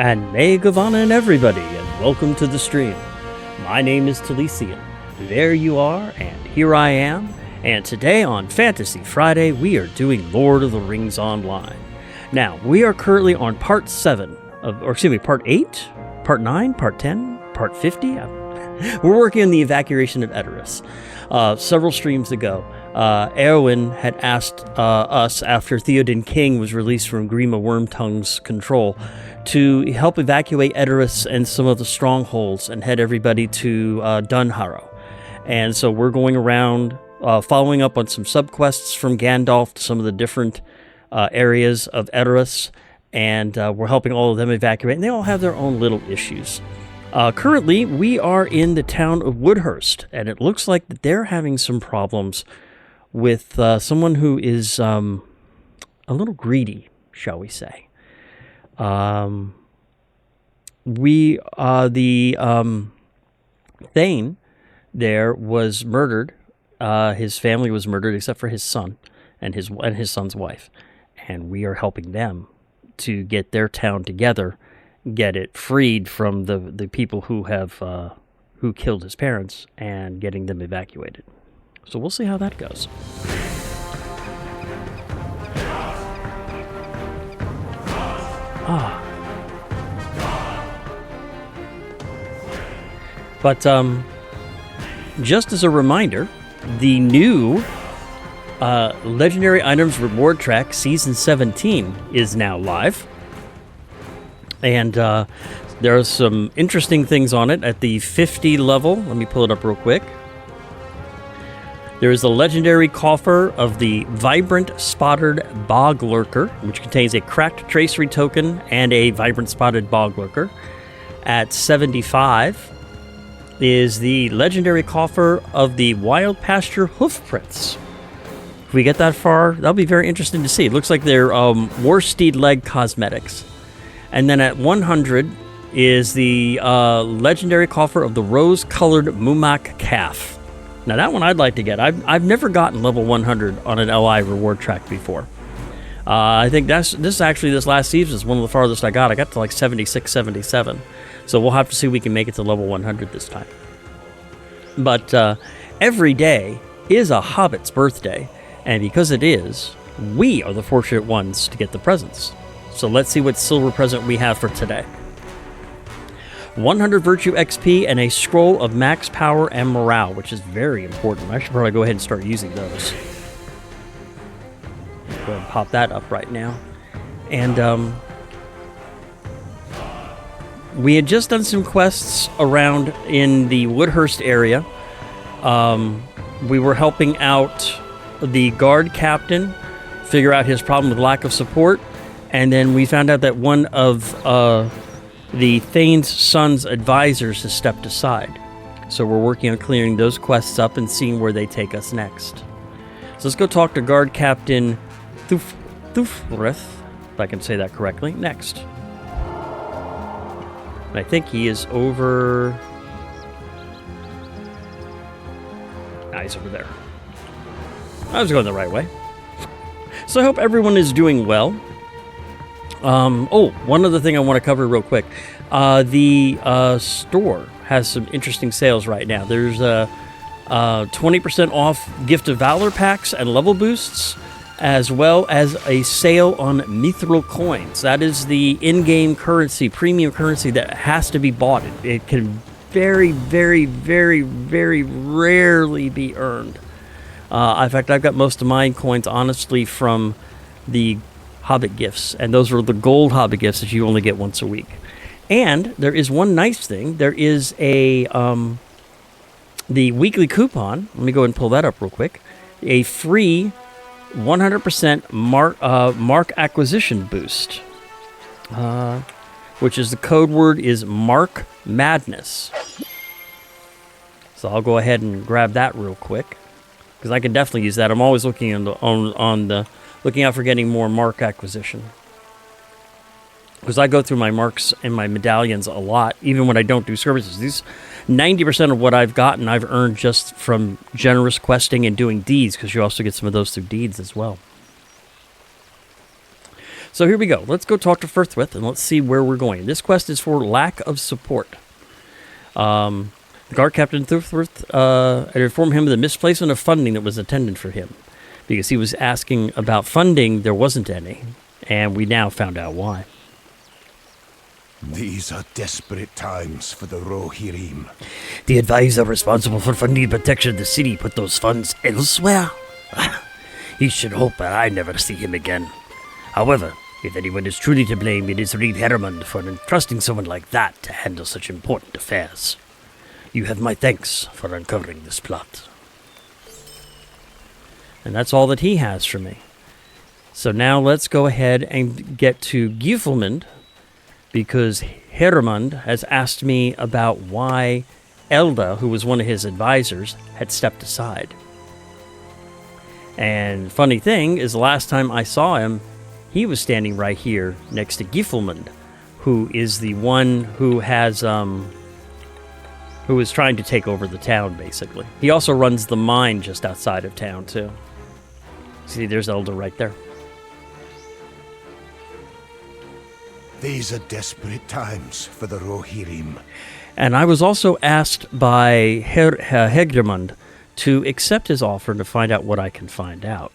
And May Gavanan everybody, and welcome to the stream. My name is Talisian. There you are, and here I am. And today on Fantasy Friday, we are doing Lord of the Rings Online. Now, we are currently on part 7, part 8, part 9, part 10, part 50. We're working on the Evacuation of Edoras. Several streams ago, Eowyn had asked us, after Theoden King was released from Grima Wormtongue's control, to help evacuate Edoras and some of the strongholds and head everybody to Dunharrow. And so we're going around following up on some subquests from Gandalf to some of the different areas of Edoras, and we're helping all of them evacuate, and they all have their own little issues. Currently, we are in the town of Woodhurt, and it looks like that they're having some problems with someone who is a little greedy, shall we say. The Thane there was murdered. His family was murdered, except for his son and his son's wife, and we are helping them to get their town together, get it freed from the people who have who killed his parents, and getting them evacuated. So we'll see how that goes. But just as a reminder, the new Legendary Items Reward Track Season 17 is now live. And there are some interesting things on it at the 50 level. Let me pull it up real quick. There is the legendary coffer of the Vibrant Spotted Bog Lurker, which contains a cracked tracery token and a Vibrant Spotted Bog Lurker. At 75 is the legendary coffer of the Wild Pasture Hoofprints. If we get that far, that'll be very interesting to see. It looks like they're Warsteed leg cosmetics. And then at 100 is the legendary coffer of the Rose-Colored Mumak Calf. Now that one I'd like to get. I've never gotten level 100 on an LI reward track before. I think this last season is one of the farthest I got. I got to like 76, 77. So we'll have to see if we can make it to level 100 this time. But every day is a Hobbit's birthday. And because it is, we are the fortunate ones to get the presents. So let's see what silver present we have for today. 100 Virtue XP and a Scroll of Max Power and Morale, which is very important. I should probably go ahead and start using those. Go ahead and pop that up right now. And we had just done some quests around in the Woodhurst area. We were helping out the guard captain figure out his problem with lack of support. And then we found out that one of the Thane's son's advisors has stepped aside. So we're working on clearing those quests up and seeing where they take us next. So let's go talk to Guard Captain Thufrith, if I can say that correctly, next. And I think he is over... he's over there. I was going the right way. So I hope everyone is doing well. One other thing I want to cover real quick. The store has some interesting sales right now. There's 20% off Gift of Valor packs and level boosts, as well as a sale on Mithril coins. That is the in-game currency, premium currency that has to be bought. It can very, very, very, very rarely be earned. In fact, I've got most of my coins, honestly, from the Hobbit gifts, and those are the gold Hobbit gifts that you only get once a week. And there is one nice thing. There is the weekly coupon. Let me go ahead and pull that up real quick. A free 100% mark acquisition boost, which is the code word is Mark Madness. So I'll go ahead and grab that real quick, because I can definitely use that. I'm always looking looking out for getting more mark acquisition, because I go through my marks and my medallions a lot, even when I don't do services. These 90% of what I've gotten, I've earned just from generous questing and doing deeds, because you also get some of those through deeds as well. So here we go. Let's go talk to Firthwith, and let's see where we're going. This quest is for lack of support. The guard captain Firthwith had informed him of the misplacement of funding that was intended for him. Because he was asking about funding, there wasn't any. And we now found out why. These are desperate times for the Rohirrim. The advisor responsible for funding and protection of the city put those funds elsewhere. He should hope that I never see him again. However, if anyone is truly to blame, it is Reeve Hermond for entrusting someone like that to handle such important affairs. You have my thanks for uncovering this plot. And that's all that he has for me. So now let's go ahead and get to Gifelmund, because Hermund has asked me about why Elda, who was one of his advisors, had stepped aside. And funny thing is, the last time I saw him, he was standing right here next to Gifelmund, who is the one who has, who is trying to take over the town, basically. He also runs the mine just outside of town, too. See, there's Elda right there. These are desperate times for the Rohirrim. And I was also asked by Hegdermund to accept his offer to find out what I can find out.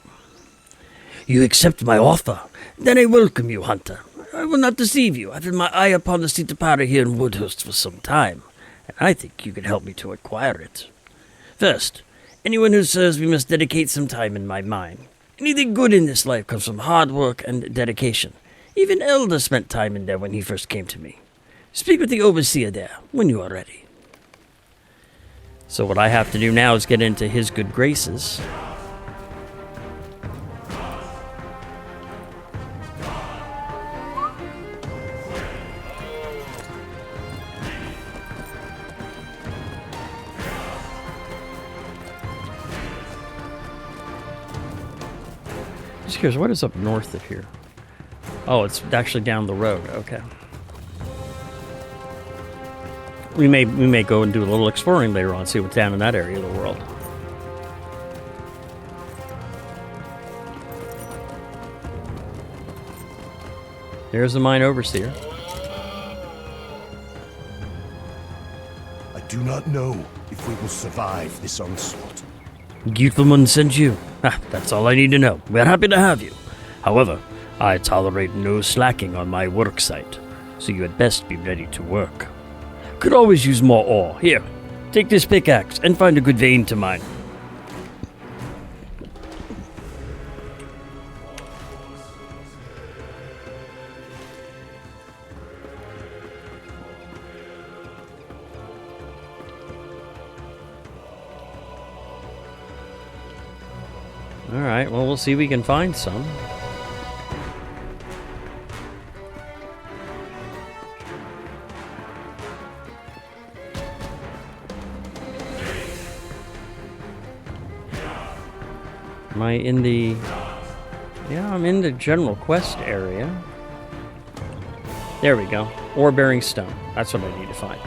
You accept my offer? Then I welcome you, Hunter. I will not deceive you. I've had my eye upon the seat of power here in Woodhurst for some time, and I think you can help me to acquire it. First, anyone who says we must dedicate some time in my mine. Anything good in this life comes from hard work and dedication. Even Elder spent time in there when he first came to me. Speak with the overseer there, when you are ready. So what I have to do now is get into his good graces. Just curious, what is up north of here? Oh, it's actually down the road. Okay. We may go and do a little exploring later on, see what's down in that area of the world. There's the mine overseer. I do not know if we will survive this onslaught. Gifelmund sent you. That's all I need to know. We're happy to have you. However, I tolerate no slacking on my work site, so you had best be ready to work. Could always use more ore. Here, take this pickaxe and find a good vein to mine. Alright, well, we'll see if we can find some. Am I in the... Yeah, I'm in the general quest area. There we go. Ore-bearing stone. That's what I need to find.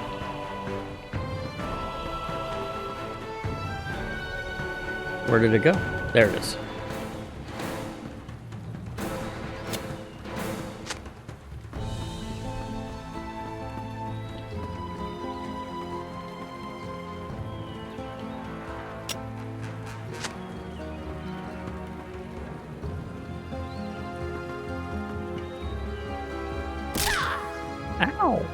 Where did it go? There it is. Ow!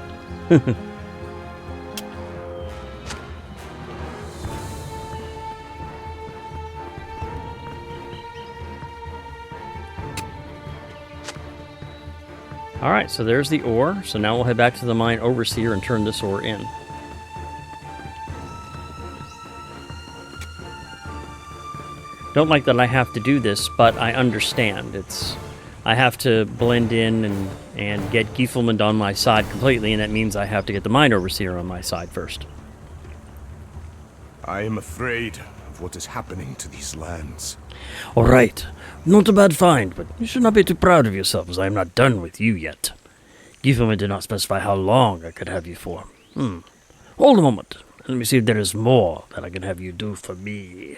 Alright, so there's the ore. So now we'll head back to the mine overseer and turn this ore in. Don't like that I have to do this, but I understand. I have to blend in and get Gifelmund on my side completely, and that means I have to get the mine overseer on my side first. I am afraid of what is happening to these lands. All right. Not a bad find, but you should not be too proud of yourself, as I am not done with you yet. Gifelmund did not specify how long I could have you for. Hold a moment. Let me see if there is more that I can have you do for me.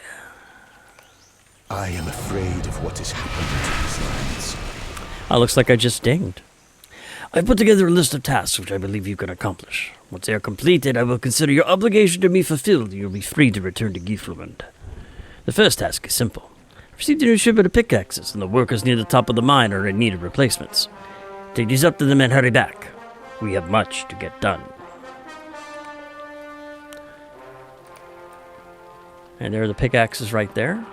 I am afraid of what is happening to these lands. Looks like I just dinged. I've put together a list of tasks which I believe you can accomplish. Once they are completed, I will consider your obligation to me fulfilled, and you'll be free to return to Giflumund. The first task is simple. I've received a new shipment of pickaxes, and the workers near the top of the mine are in need of replacements. Take these up to them and hurry back. We have much to get done. And there are the pickaxes right there.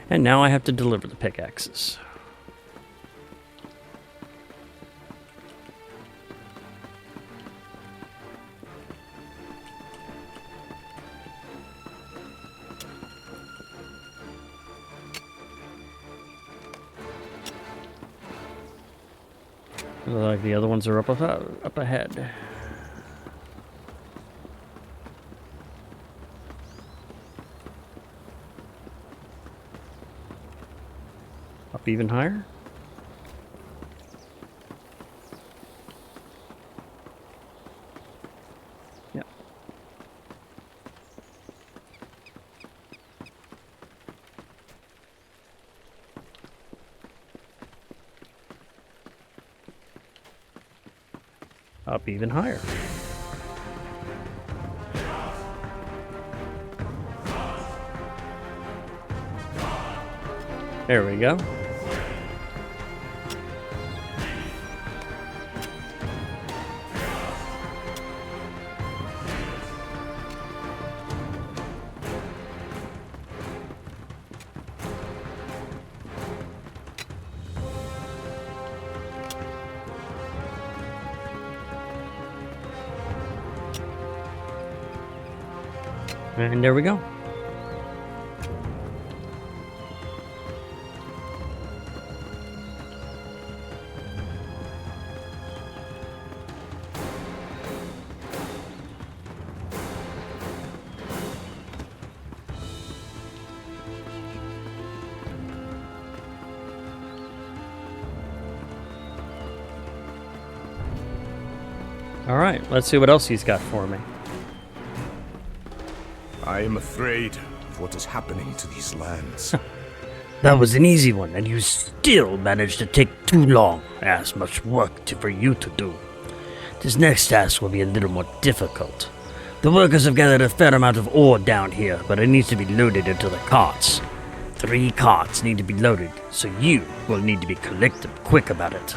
And now I have to deliver the pickaxes. Looks like the other ones are up ahead. Up even higher? Yep. Up even higher. There we go. And there we go. All right, let's see what else he's got for me. I am afraid of what is happening to these lands. That was an easy one, and you still managed to take too long. As much work for you to do. This next task will be a little more difficult. The workers have gathered a fair amount of ore down here, but it needs to be loaded into the carts. 3 carts need to be loaded, so you will need to be collective quick about it.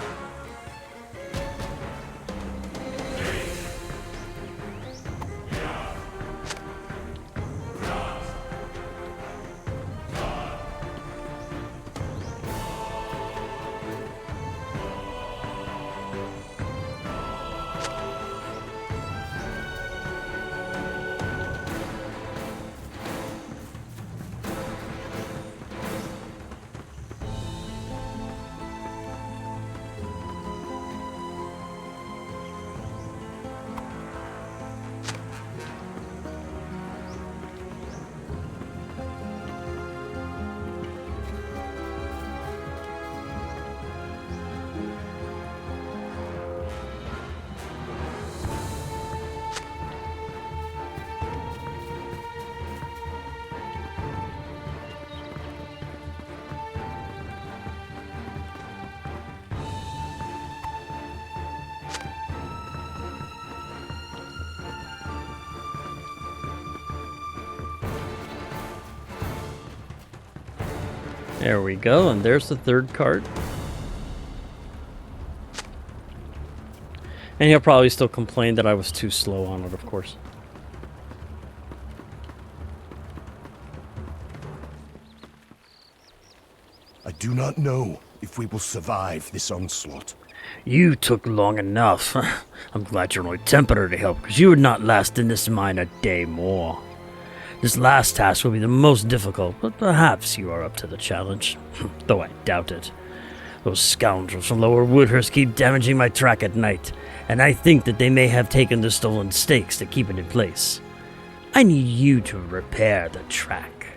There we go, and there's the 3rd cart. And he'll probably still complain that I was too slow on it, of course. I do not know if we will survive this onslaught. You took long enough. I'm glad you're only temporary to help, because you would not last in this mine a day more. This last task will be the most difficult, but perhaps you are up to the challenge. Though I doubt it. Those scoundrels from Lower Woodhurst keep damaging my track at night, and I think that they may have taken the stolen stakes to keep it in place. I need you to repair the track.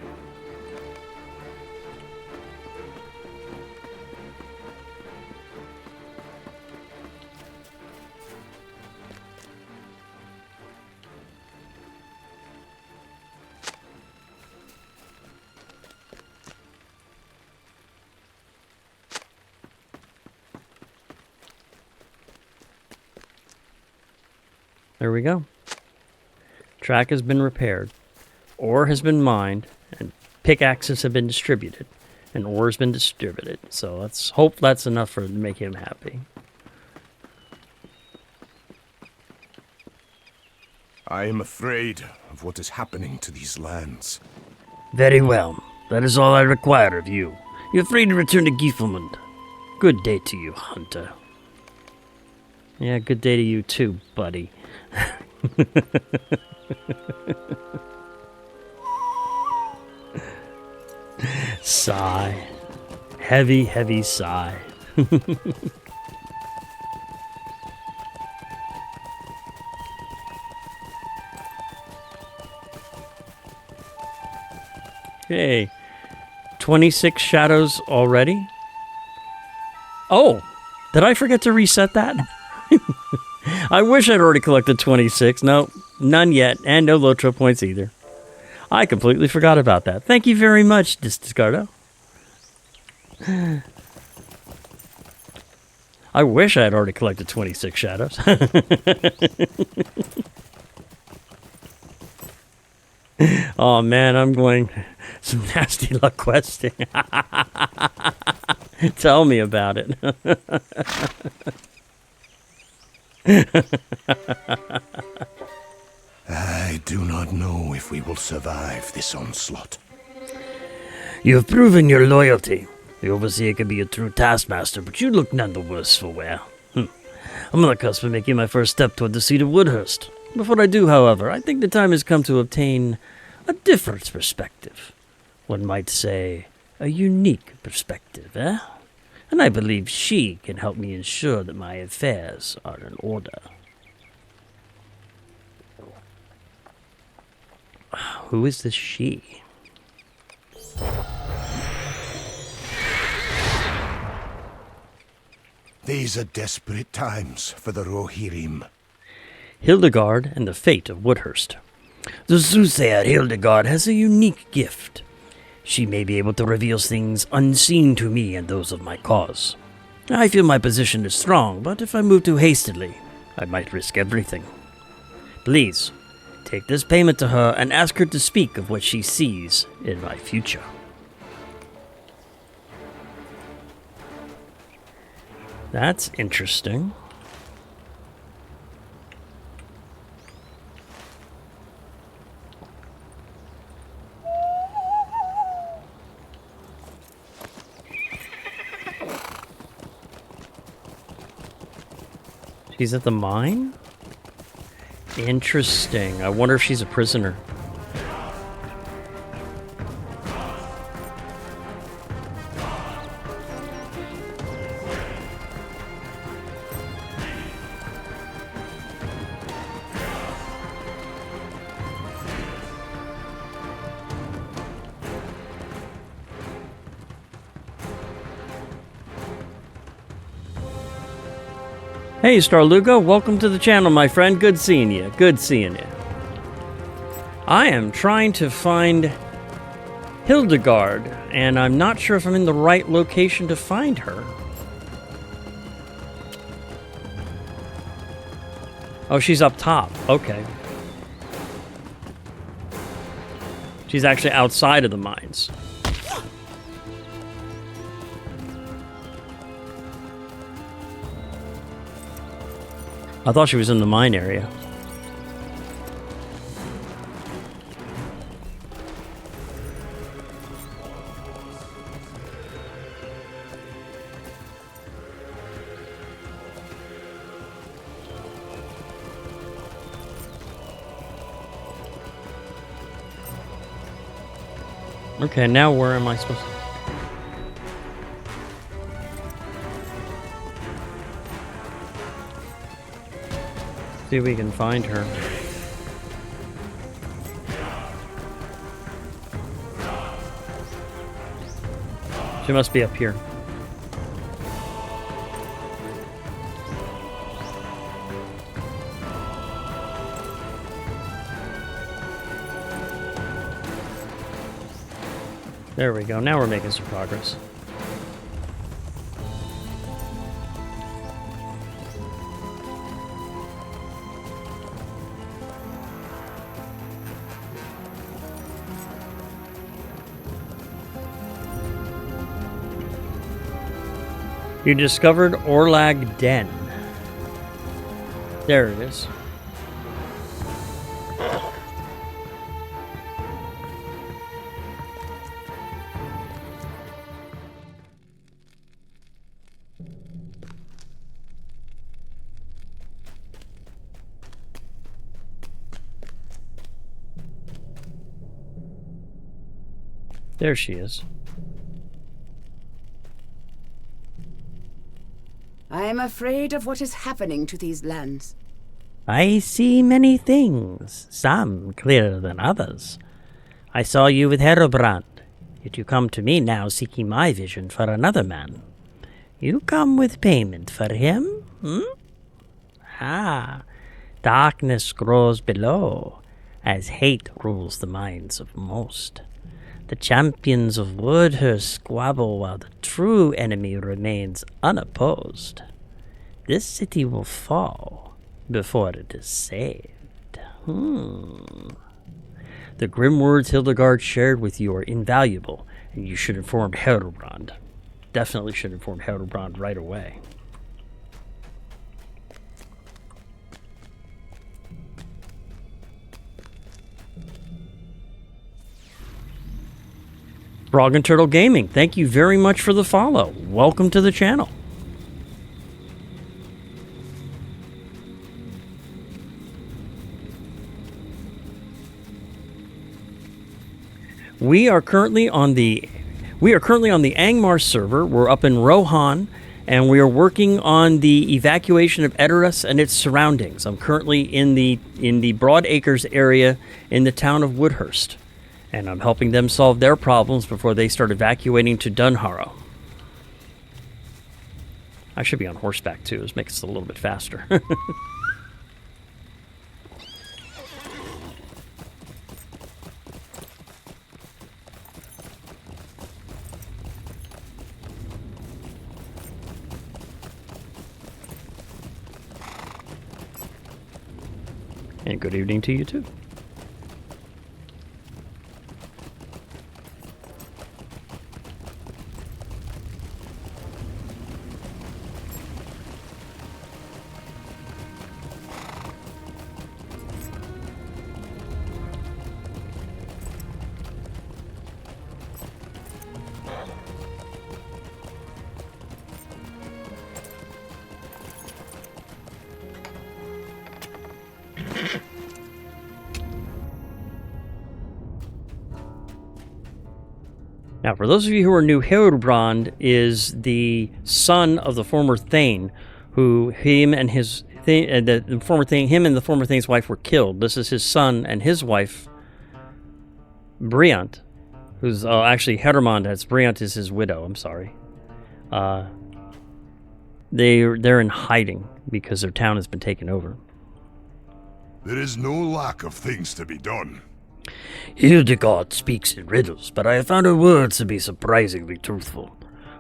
There we go. Track has been repaired. Ore has been mined. And pickaxes have been distributed. And ore has been distributed. So let's hope that's enough for to make him happy. I am afraid of what is happening to these lands. Very well. That is all I require of you. You're free to return to Giefelmund. Good day to you, Hunter. Yeah, good day to you too, buddy. Sigh. Heavy, heavy sigh. Okay. 26 shadows already? Oh, did I forget to reset that? I wish I'd already collected 26. No, none yet, and no LOTRO points either. I completely forgot about that. Thank you very much, Discardo. I wish I had already collected 26 shadows. Oh man, I'm going some nasty luck questing. Tell me about it. I do not know if we will survive this onslaught. You have proven your loyalty. The Overseer can be a true taskmaster, but you look none the worse for wear. I'm on the cusp of making my first step toward the seat of Woodhurst. Before I do, however, I think the time has come to obtain a different perspective. One might say, a unique perspective, eh? And I believe she can help me ensure that my affairs are in order. Who is this she? These are desperate times for the Rohirrim. Hildegard and the fate of Woodhurst. The soothsayer Hildegard has a unique gift. She may be able to reveal things unseen to me and those of my cause. I feel my position is strong, but if I move too hastily, I might risk everything. Please, take this payment to her and ask her to speak of what she sees in my future. That's interesting. She's at the mine? Interesting. I wonder if she's a prisoner. Hey, Starluga, welcome to the channel, my friend. Good seeing you. Good seeing you. I am trying to find Hildegard, and I'm not sure if I'm in the right location to find her. Oh, she's up top. Okay. She's actually outside of the mines. I thought she was in the mine area. Okay, now where am I supposed to... See if we can find her. She must be up here. There we go. Now we're making some progress. You discovered Orlag Den. There it is. There she is. I am afraid of what is happening to these lands. I see many things, some clearer than others. I saw you with Herobrand, yet you come to me now seeking my vision for another man. You come with payment for him, Ah, darkness grows below, as hate rules the minds of most. The champions of Woodhurst squabble while the true enemy remains unopposed. This city will fall before it is saved. The grim words Hildegard shared with you are invaluable, and you should inform Herobrand. Definitely should inform Herobrand right away. Frog and Turtle Gaming, thank you very much for the follow. Welcome to the channel. We are currently on the Angmar server. We're up in Rohan, and we are working on the evacuation of Edoras and its surroundings. I'm currently in the Broad Acres area in the town of Woodhurst, and I'm helping them solve their problems before they start evacuating to Dunharrow. I should be on horseback too. This makes it a little bit faster. And good evening to you too. Now, for those of you who are new, Herobrand is the son of the former Thane, who him and the former Thane's wife were killed. This is his son and his wife, Briant, who's actually Herobrand. Briant is his widow. I'm sorry. They're in hiding because their town has been taken over. There is no lack of things to be done. Hildegard speaks in riddles, but I have found her words to be surprisingly truthful.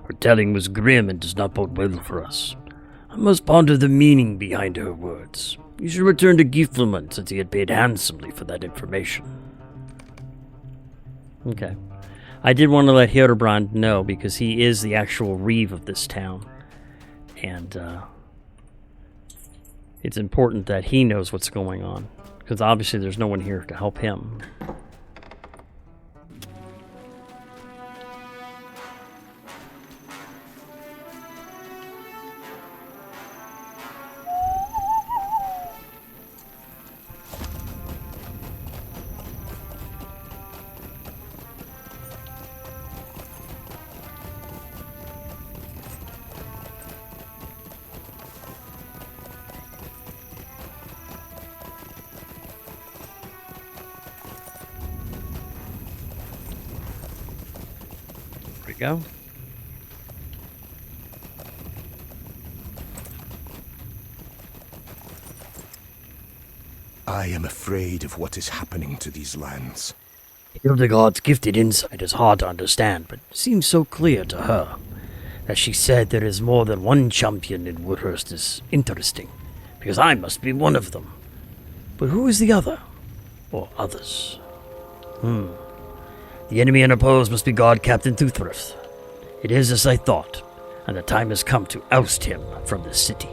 Her telling was grim and does not bode well for us. I must ponder the meaning behind her words. You should return to Gifleman, since he had paid handsomely for that information. Okay. I did want to let Herobrand know, because he is the actual reeve of this town. And it's important that he knows what's going on, because obviously there's no one here to help him. Go. I am afraid of what is happening to these lands. Hildegard's gifted insight is hard to understand, but seems so clear to her. That she said there is more than one champion in Woodhurst is interesting, because I must be one of them. But who is the other? Or others? The enemy unopposed must be Guard Captain Thuthrif. It is as I thought. and the time has come to oust him from the city.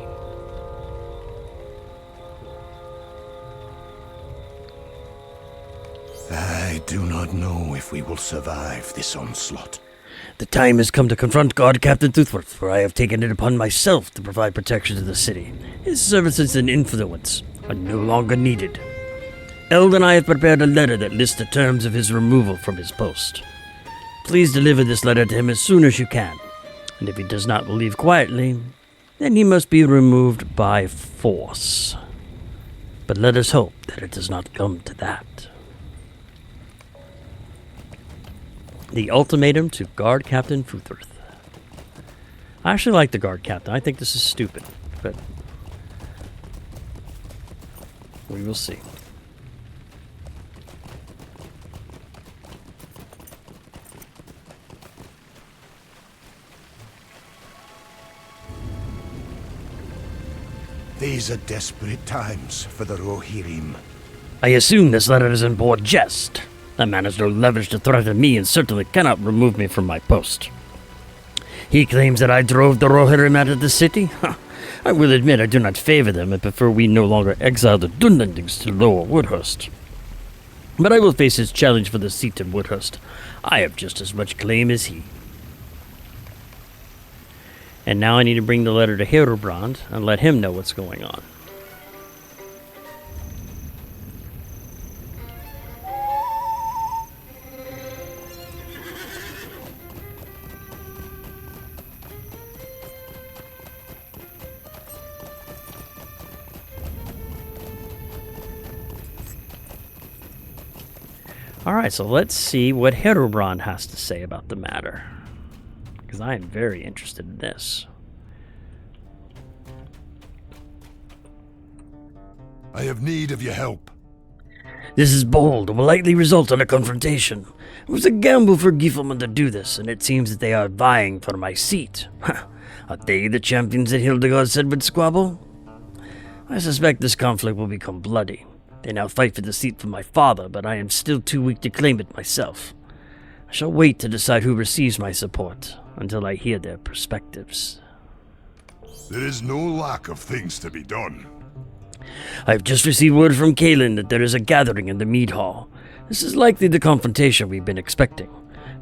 I do not know if we will survive this onslaught. The time has come to confront Guard Captain Thuthworth, for I have taken it upon myself to provide protection to the city. His services and influence are no longer needed. Eld and I have prepared a letter that lists the terms of his removal from his post. Please deliver this letter to him as soon as you can, and if he does not leave quietly, then he must be removed by force. But let us hope that it does not come to that. The ultimatum to Guard Captain Thuthworth. I actually like the Guard Captain. I think this is stupid, but we will see. These are desperate times for the Rohirrim. I assume this letter is in poor jest. That man has no leverage to threaten me and certainly cannot remove me from my post. He claims that I drove the Rohirrim out of the city? I will admit I do not favor them and prefer we no longer exile the Dunlendings to Lower Woodhurst. But I will face his challenge for the seat in Woodhurst. I have just as much claim as he. And now I need to bring the letter to Herobrand and let him know what's going on. Alright, so let's see what Herobrand has to say about the matter. Because I am very interested in this. I have need of your help. This is bold and will likely result in a confrontation. It was a gamble for Giffelman to do this, and it seems that they are vying for my seat. Are they the champions that Hildegard said would squabble? I suspect this conflict will become bloody. They now fight for the seat for my father, but I am still too weak to claim it myself. I shall wait to decide who receives my support, until I hear their perspectives. There is no lack of things to be done. I have just received word from Kaelin that there is a gathering in the Mead Hall. This is likely the confrontation we've been expecting.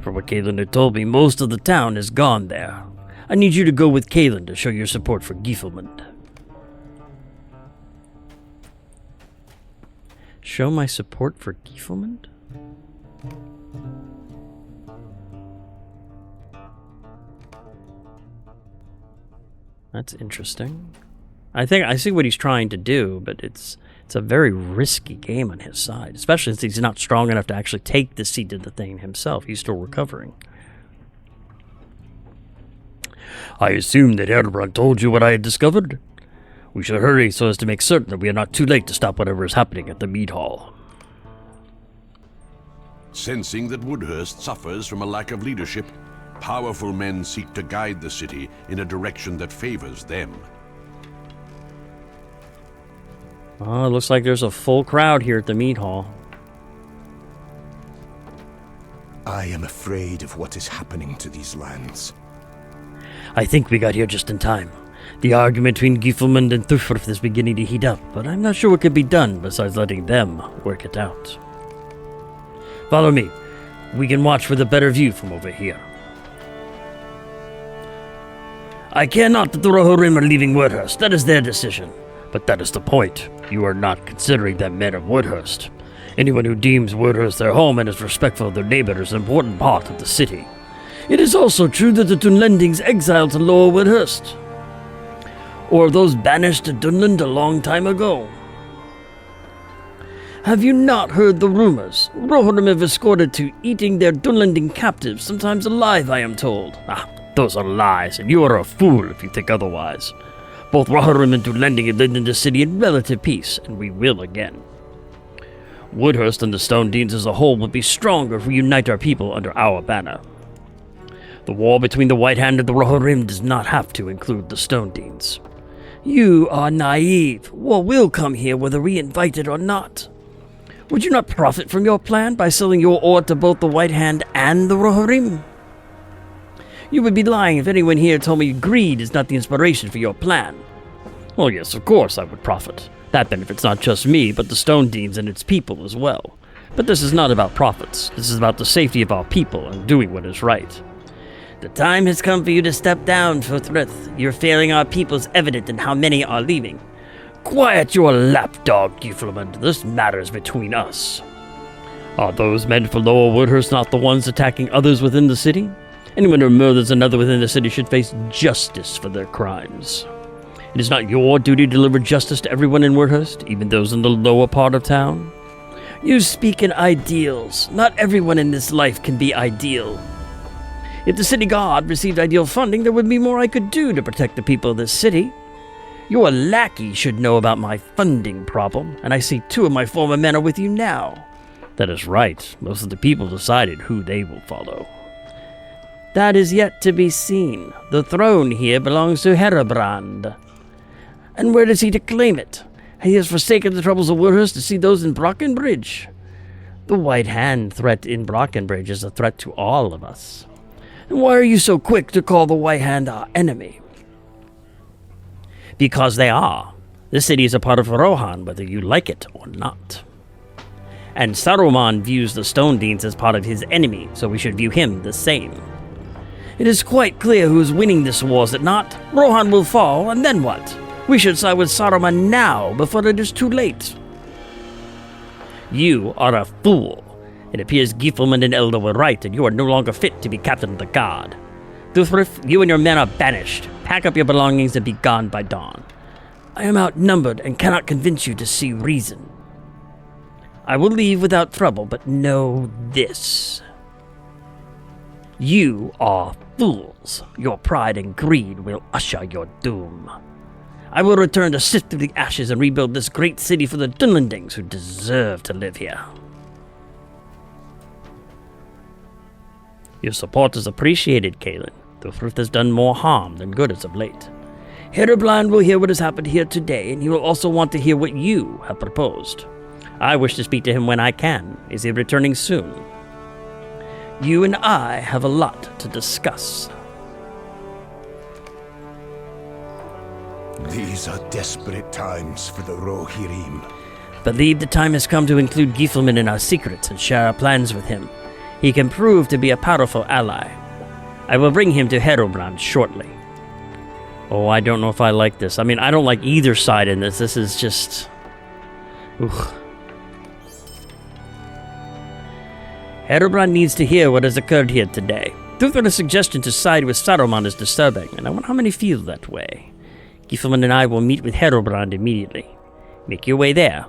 From what Kaelin had told me, most of the town is gone there. I need you to go with Kaelin to show your support for Giffelmund. Show my support for Giffelmund? That's interesting. I think I see what he's trying to do, but it's a very risky game on his side, especially since he's not strong enough to actually take the seat of the thing himself. He's still recovering. I assume that Herobrand told you what I had discovered. We should hurry so as to make certain that we are not too late to stop whatever is happening at the Mead Hall. Sensing that Woodhurst suffers from a lack of leadership, powerful men seek to guide the city in a direction that favors them. Oh, it looks like there's a full crowd here at the Mead Hall. I am afraid of what is happening to these lands. I think we got here just in time. The argument between Giffelmund and Thuthworth is beginning to heat up, but I'm not sure what can be done besides letting them work it out. Follow me. We can watch with a better view from over here. I care not that the Rohirrim are leaving Woodhurst. That is their decision. But that is the point. You are not considering them men of Woodhurst. Anyone who deems Woodhurst their home and is respectful of their neighbor is an important part of the city. It is also true that the Dunlendings exiled to Lower Woodhurst. Or those banished to Dunland a long time ago. Have you not heard the rumors? Rohirrim have escorted to eating their Dunlending captives, sometimes alive, I am told. Those are lies, and you are a fool if you think otherwise. Both Rohirrim and Dunlending have lived in the city in relative peace, and we will again. Woodhurst and the Stone Deans as a whole will be stronger if we unite our people under our banner. The war between the White Hand and the Rohirrim does not have to include the Stone Deans. You are naive. War will come here whether we invite it or not. Would you not profit from your plan by selling your ore to both the White Hand and the Rohirrim? You would be lying if anyone here told me greed is not the inspiration for your plan. Well, yes, of course I would profit. That benefits not just me, but the Stone Deans and its people as well. But this is not about profits. This is about the safety of our people and doing what is right. The time has come for you to step down, Woodhurt. Your failing our people is evident in how many are leaving. Quiet your lapdog, Gifilmund. This matters between us. Are those men for Lower Woodhurst not the ones attacking others within the city? Anyone who murders another within the city should face justice for their crimes. It is not your duty to deliver justice to everyone in Woodhurst, even those in the lower part of town. You speak in ideals. Not everyone in this life can be ideal. If the city guard received ideal funding, there would be more I could do to protect the people of this city. Your lackey should know about my funding problem, and I see 2 of my former men are with you now. That is right. Most of the people decided who they will follow. That is yet to be seen. The throne here belongs to Herobrand. And where does he to claim it? He has forsaken the troubles of Woodhurst to see those in Brockbridge. The White Hand threat in Brockbridge is a threat to all of us. And why are you so quick to call the White Hand our enemy? Because they are. This city is a part of Rohan, whether you like it or not. And Saruman views the Stone Deans as part of his enemy, so we should view him the same. It is quite clear who is winning this war, is it not? Rohan will fall, and then what? We should side with Saruman now, before it is too late. You are a fool. It appears Gifilmund and Elder were right, and you are no longer fit to be captain of the guard. Thuthryth, you and your men are banished. Pack up your belongings and be gone by dawn. I am outnumbered and cannot convince you to see reason. I will leave without trouble, but know this. You are fools. Your pride and greed will usher your doom. I will return to sift through the ashes and rebuild this great city for the Dunlendings who deserve to live here. Your support is appreciated, Kaelin. Thuthryth has done more harm than good as of late. Herobrand will hear what has happened here today, and he will also want to hear what you have proposed. I wish to speak to him when I can. Is he returning soon? You and I have a lot to discuss. These are desperate times for the Rohirrim. Believe the time has come to include Gifilmund in our secrets and share our plans with him. He can prove to be a powerful ally. I will bring him to Herobrand shortly. Oh, I don't know if I like this. I mean, I don't like either side in this. This is just... Oof. Edoras needs to hear what has occurred here today. Thuthryth's suggestion to side with Saruman is disturbing, and I wonder how many feel that way. Gifilmund and I will meet with Herobrand immediately. Make your way there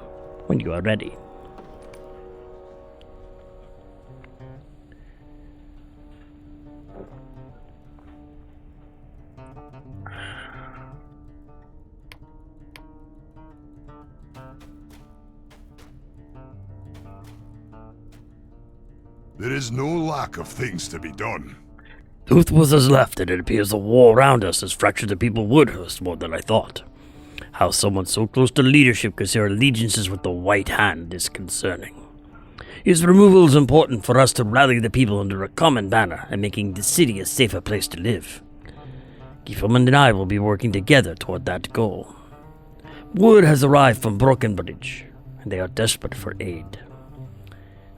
when you are ready. There is no lack of things to be done. Thuthryth has left, and it appears the war around us has fractured the people of Woodhurst more than I thought. How someone so close to leadership could share allegiances with the White Hand is concerning. His removal is important for us to rally the people under a common banner and making the city a safer place to live. Gifilmund and I will be working together toward that goal. Word has arrived from Brockbridge, and they are desperate for aid.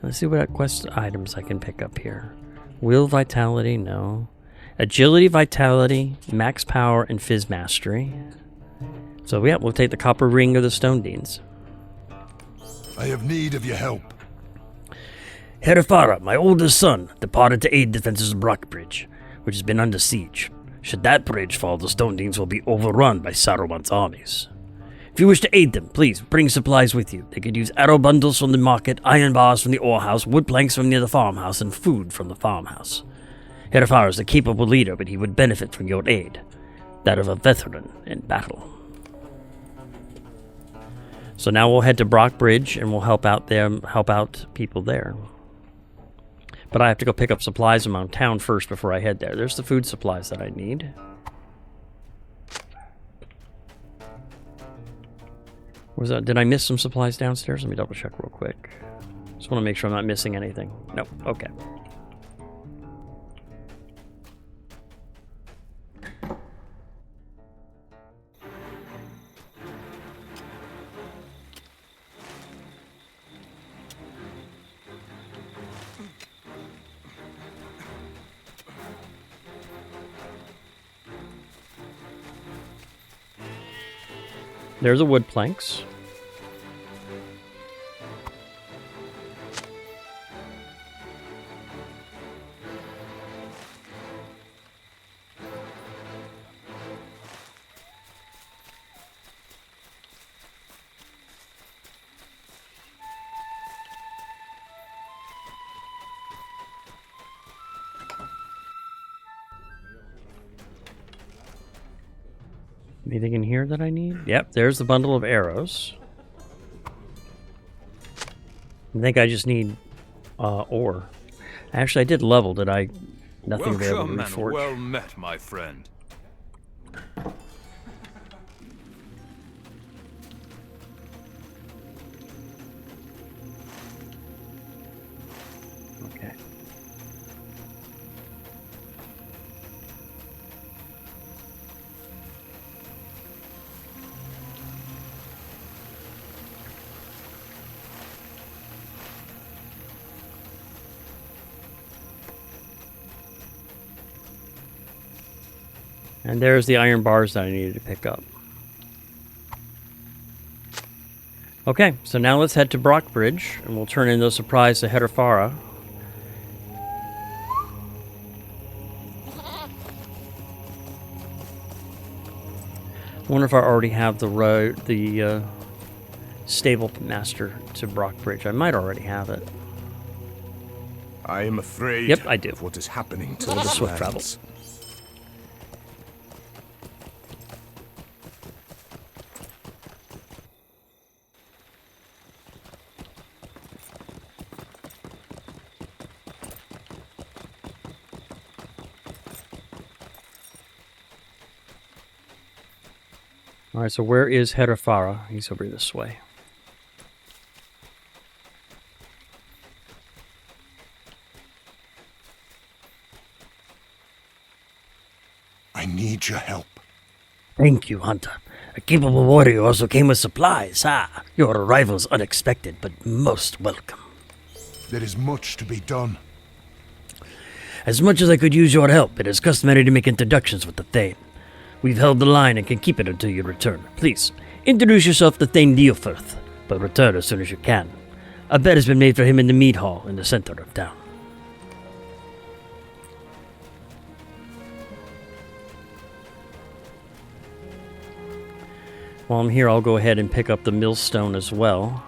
Let's see what quest items I can pick up here. Will Vitality, no. Agility, Vitality, Max Power, and Fizz Mastery. So yeah, we'll take the Copper Ring or the Stone Deans. I have need of your help. Herefara, my oldest son, departed to aid defenses of Brockbridge, which has been under siege. Should that bridge fall, the Stone Deans will be overrun by Saruman's armies. If you wish to aid them, please bring supplies with you. They could use arrow bundles from the market, iron bars from the ore house, wood planks from near the farmhouse, and food from the farmhouse. Herefara is a capable leader, but he would benefit from your aid, that of a veteran in battle. So now we'll head to Brockbridge and we'll help out people there. But I have to go pick up supplies around town first before I head there. There's the food supplies that I need. Did I miss some supplies downstairs? Let me double check real quick. Just want to make sure I'm not missing anything. Nope, okay. There's the wood planks. Anything in here that I need? Yep, there's the bundle of arrows. I think I just need ore. Actually, I did level, did I? Nothing available to Welcome reforge. and well met, my friend. Okay. And there's the iron bars that I needed to pick up. Okay, so now let's head to Brockbridge, and we'll turn in those supplies to Hedefara. I wonder if I already have the stable master to Brockbridge. I might already have it. I am afraid Yep, I do. of what is happening to the the swift travel. lands. Alright, so where is Hedefara? He's over this way. I need your help. Thank you, Hunter. A capable warrior also came with supplies. Your arrival is unexpected, but most welcome. There is much to be done. As much as I could use your help, it is customary to make introductions with the Thane. We've held the line and can keep it until you return. Please, introduce yourself to Thane Leofirth, but return as soon as you can. A bed has been made for him in the mead hall in the center of town. While I'm here, I'll go ahead and pick up the millstone as well.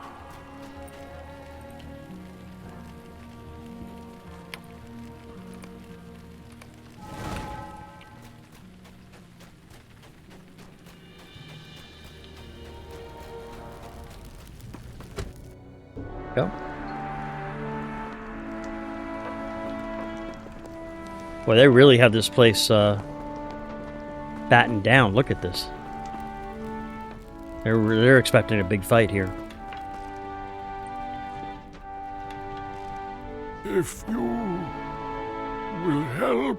Go. Well, they really have this place battened down. Look at this. They're expecting a big fight here. If you will help.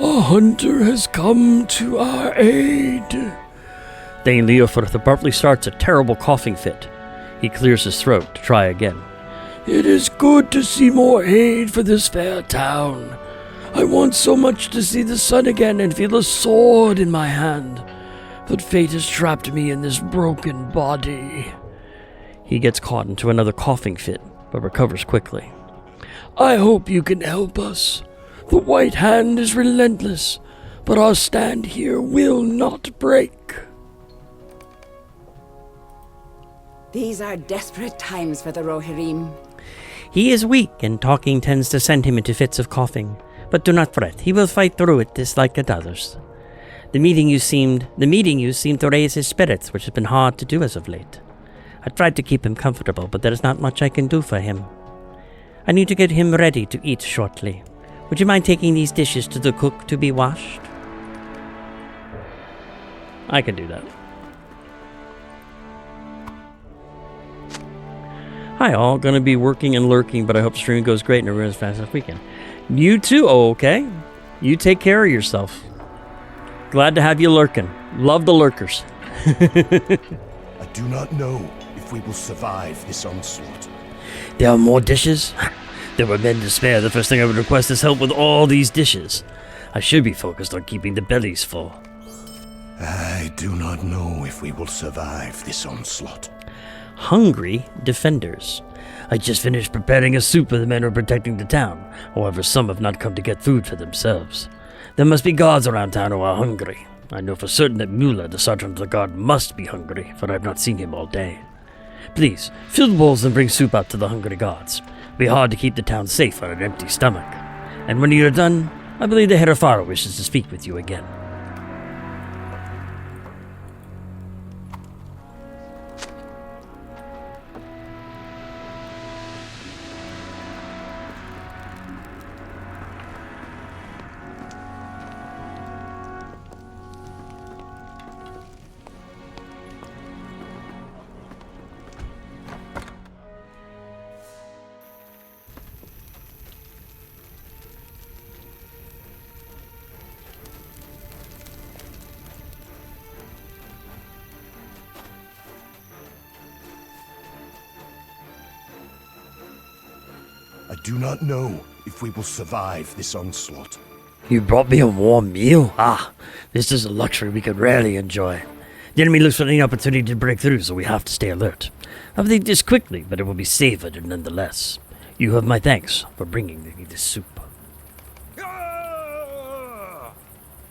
A hunter has come to our aid. Thane Leofirth abruptly starts a terrible coughing fit. He clears his throat to try again. It is good to see more aid for this fair town. I want so much to see the sun again and feel a sword in my hand, but fate has trapped me in this broken body. He gets caught into another coughing fit, but recovers quickly. I hope you can help us. The White Hand is relentless, but our stand here will not break. These are desperate times for the Rohirrim. He is weak, and talking tends to send him into fits of coughing. But do not fret, he will fight through it just like the others. The meeting you seemed to raise his spirits, which has been hard to do as of late. I tried to keep him comfortable, but there is not much I can do for him. I need to get him ready to eat shortly. Would you mind taking these dishes to the cook to be washed? I can do that. Hi all, gonna be working and lurking, but I hope stream goes great and everyone's fast as we can. You too, okay? You take care of yourself. Glad to have you lurking. Love the lurkers. I do not know if we will survive this onslaught. There are more dishes? There were men to spare. The first thing I would request is help with all these dishes. I should be focused on keeping the bellies full. I do not know if we will survive this onslaught. Hungry defenders. I just finished preparing a soup for the men who are protecting the town. However, some have not come to get food for themselves. There must be guards around town who are hungry. I know for certain that Mueller, the sergeant of the guard, must be hungry, for I have not seen him all day. Please, fill the bowls and bring soup out to the hungry guards. It'll be hard to keep the town safe on an empty stomach. And when you're done, I believe the head of Faro wishes to speak with you again. I do not know if we will survive this onslaught. You brought me a warm meal? Ah, this is a luxury we could rarely enjoy. The enemy looks for any opportunity to break through, so we have to stay alert. I'll eat this quickly, but it will be savored nonetheless. You have my thanks for bringing me this soup.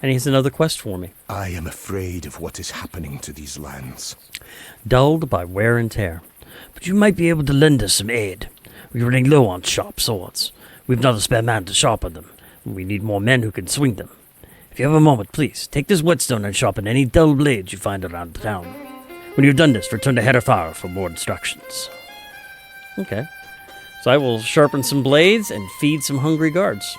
And here's another quest for me. I am afraid of what is happening to these lands. Dulled by wear and tear. But you might be able to lend us some aid. We're running low on sharp swords. We've not a spare man to sharpen them. We need more men who can swing them. If you have a moment, please, take this whetstone and sharpen any dull blades you find around town. When you've done this, return to Head of Fire for more instructions. Okay. So I will sharpen some blades and feed some hungry guards.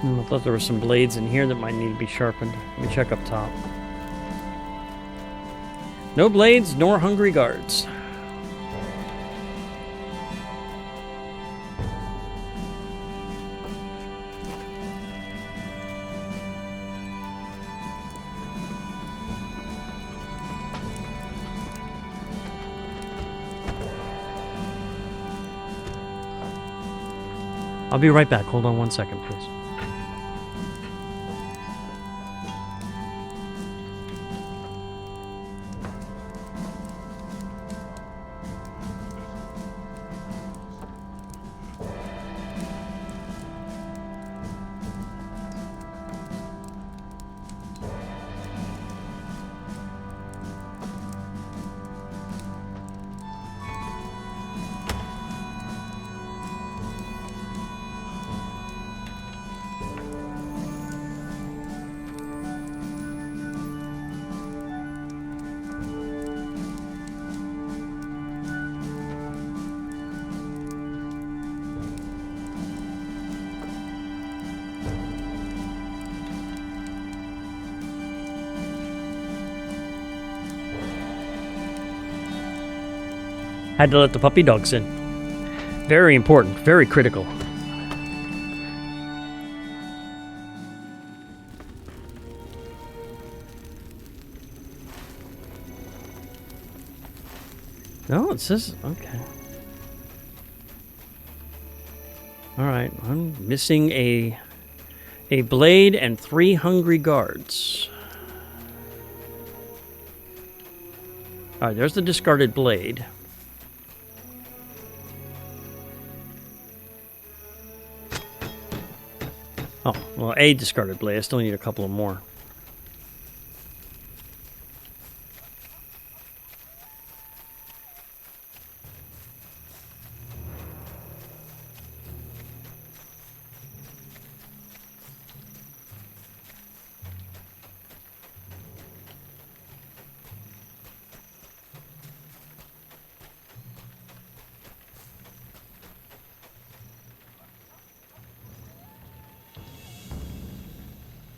I thought there were some blades in here that might need to be sharpened. Let me check up top. No blades, nor hungry guards. I'll be right back. Hold on one second, please. Had to let the puppy dogs in. Very important, very critical. No, it says... Okay. Alright, I'm missing a blade and 3 hungry guards. Alright, there's the discarded blade. Oh, well, a discarded blade. I still need a couple of more.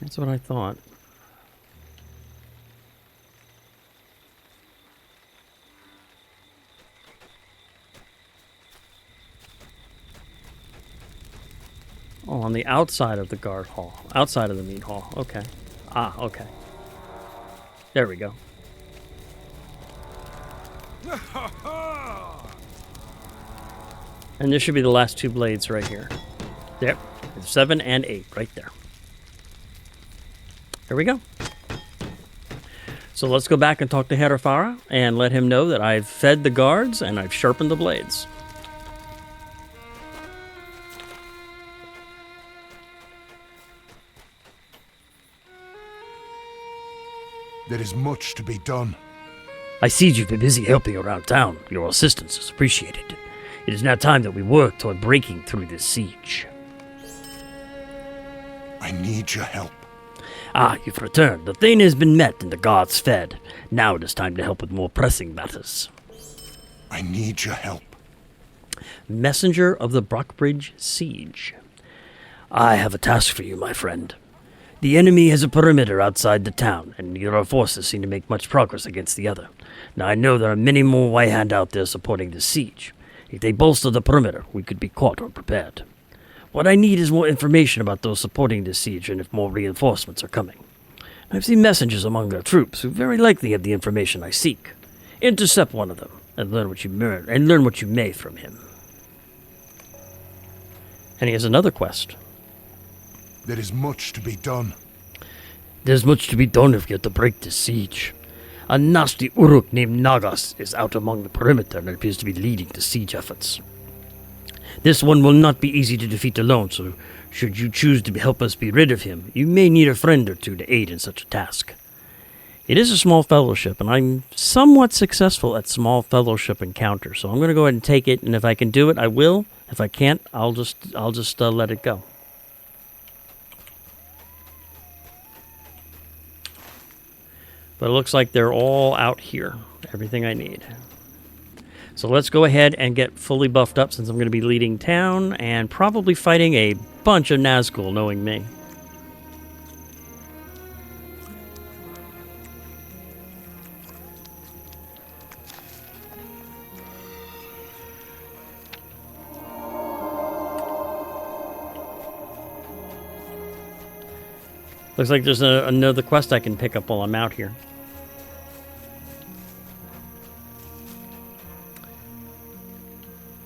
That's what I thought. Oh, on the outside of the guard hall. Outside of the meat hall. Okay. Ah, okay. There we go. And there should be the last 2 blades right here. There. 7 and 8 right there. There we go. So let's go back and talk to Herefara and let him know that I've fed the guards and I've sharpened the blades. There is much to be done. I see you've been busy helping around town. Your assistance is appreciated. It is now time that we work toward breaking through this siege. I need your help. Ah, you've returned. The thing has been met and the guards fed. Now it is time to help with more pressing matters. I need your help. Messenger of the Brockbridge siege. I have a task for you, my friend. The enemy has a perimeter outside the town, and neither our forces seem to make much progress against the other. Now I know there are many more white hand out there supporting the siege. If they bolster the perimeter, we could be caught unprepared. What I need is more information about those supporting the siege and if more reinforcements are coming. I've seen messengers among their troops who very likely have the information I seek. Intercept one of them and learn what you may from him. And he has another quest. There is much to be done. There's much to be done if you're to break the siege. A nasty Uruk named Nagas is out among the perimeter and appears to be leading the siege efforts. This one will not be easy to defeat alone, so should you choose to help us be rid of him, you may need a friend or two to aid in such a task. It is a small fellowship, and I'm somewhat successful at small fellowship encounters, so I'm going to go ahead and take it, and if I can do it, I will. If I can't, I'll just let it go. But it looks like they're all out here. Everything I need. So let's go ahead and get fully buffed up since I'm going to be leading town and probably fighting a bunch of Nazgul, knowing me. Looks like there's another quest I can pick up while I'm out here.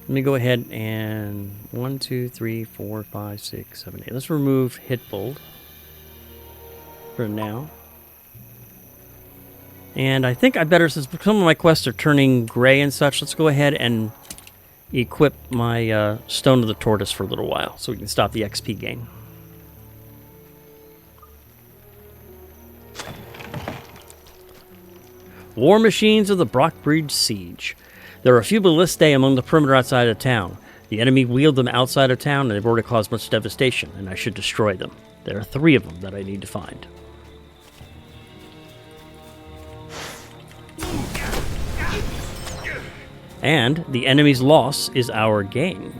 Let me go ahead and 1, 2, 3, 4, 5, 6, 7, 8. Let's remove Hitbold for now. And I think I better, since some of my quests are turning gray and such, let's go ahead and equip my Stone of the Tortoise for a little while so we can stop the XP gain. War Machines of the Brockbridge Siege. There are a few ballistae among the perimeter outside of town. The enemy wield them outside of town, and they've already caused much devastation, and I should destroy them. There are 3 of them that I need to find. And the enemy's loss is our gain.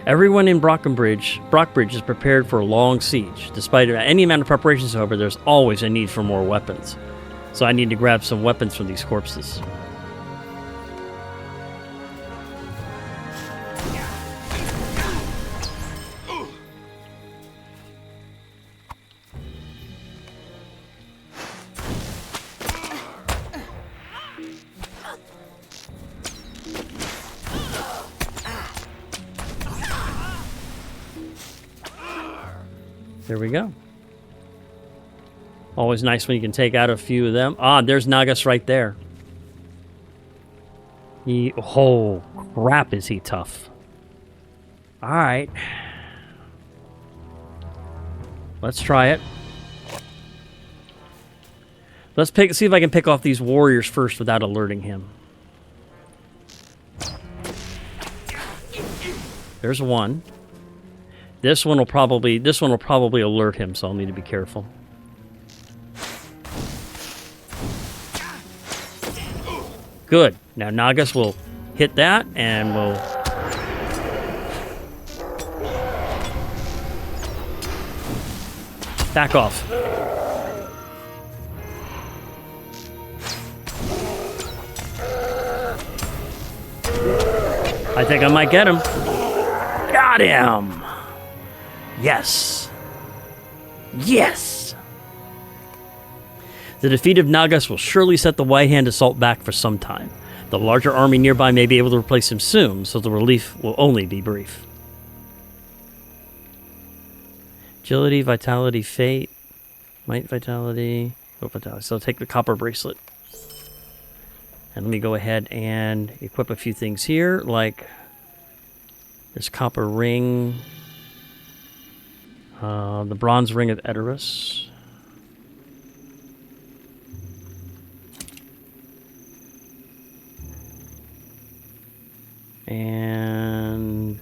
Everyone in Brockbridge is prepared for a long siege. Despite any amount of preparations, however, there's always a need for more weapons. So I need to grab some weapons from these corpses. There we go. Always nice when you can take out a few of them. Ah, there's Nagas right there. Oh, crap, is he tough. Alright. Let's try it. Let's see if I can pick off these warriors first without alerting him. There's one. This one will probably alert him, so I'll need to be careful. Good. Now Nagas will hit that and we'll back off. I think I might get him. Got him! Yes. Yes! The defeat of Nagas will surely set the White Hand assault back for some time. The larger army nearby may be able to replace him soon, so the relief will only be brief. Agility, vitality, fate, might, vitality, hope, vitality. So I'll take the copper bracelet. And let me go ahead and equip a few things here, like this copper ring, the bronze ring of Edoras. And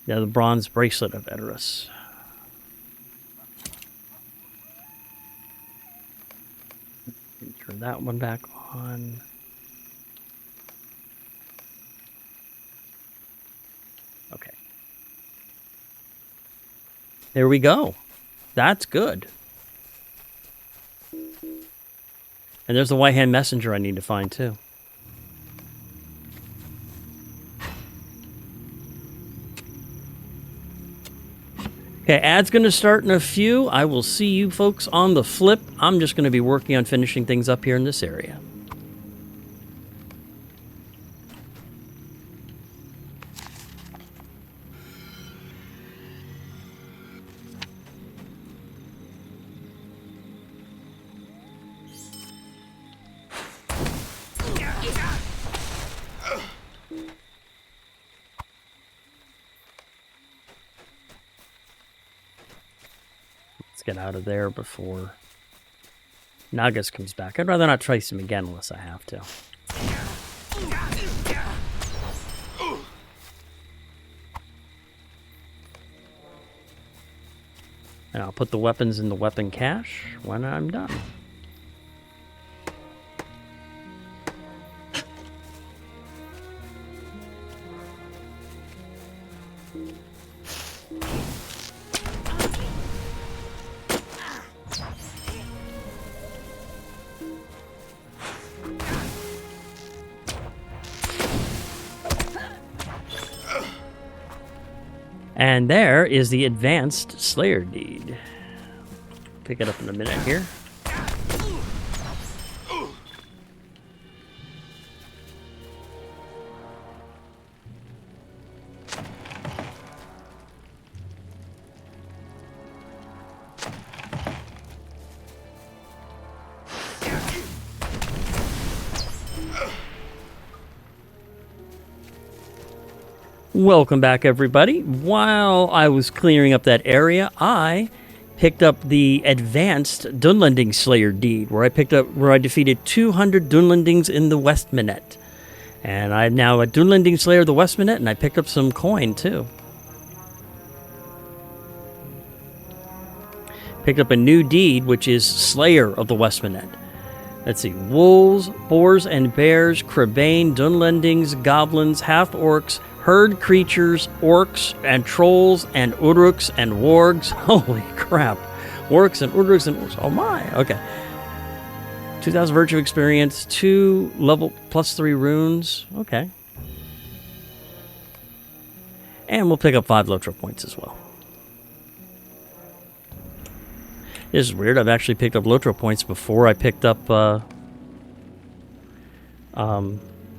yeah, the bronze bracelet of Edoras. Turn that one back on. Okay. There we go. That's good. And there's the White Hand Messenger I need to find too. Okay, ad's going to start in a few. I will see you folks on the flip. I'm just going to be working on finishing things up here in this area. Get out of there before Nagas comes back. I'd rather not trace him again unless I have to. And I'll put the weapons in the weapon cache when I'm done. And there is the Advanced Slayer Deed. Pick it up in a minute here. Welcome back, everybody. While I was clearing up that area, I picked up the Advanced Dunlending Slayer Deed, where I defeated 200 Dunlendings in the Westminute. And I'm now a Dunlending Slayer of the Westminute, and I picked up some coin, too. Picked up a new deed, which is Slayer of the Westminute. Let's see, wolves, boars and bears, Crabane, Dunlendings, goblins, half-orcs, herd creatures, orcs, and trolls, and uruks, and wargs. Holy crap. Orcs and uruks and orcs. Oh my. Okay. 2,000 virtue experience, 2 level +3 runes. Okay. And we'll pick up 5 LOTRO points as well. This is weird. I've actually picked up LOTRO points before I picked up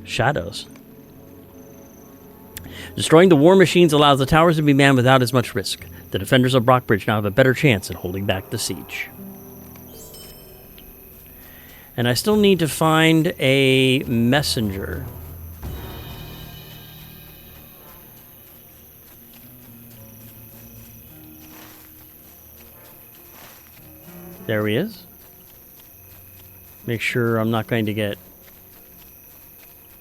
shadows. Destroying the war machines allows the towers to be manned without as much risk. The defenders of Brockbridge now have a better chance in holding back the siege. And I still need to find a messenger. There he is. Make sure I'm not going to get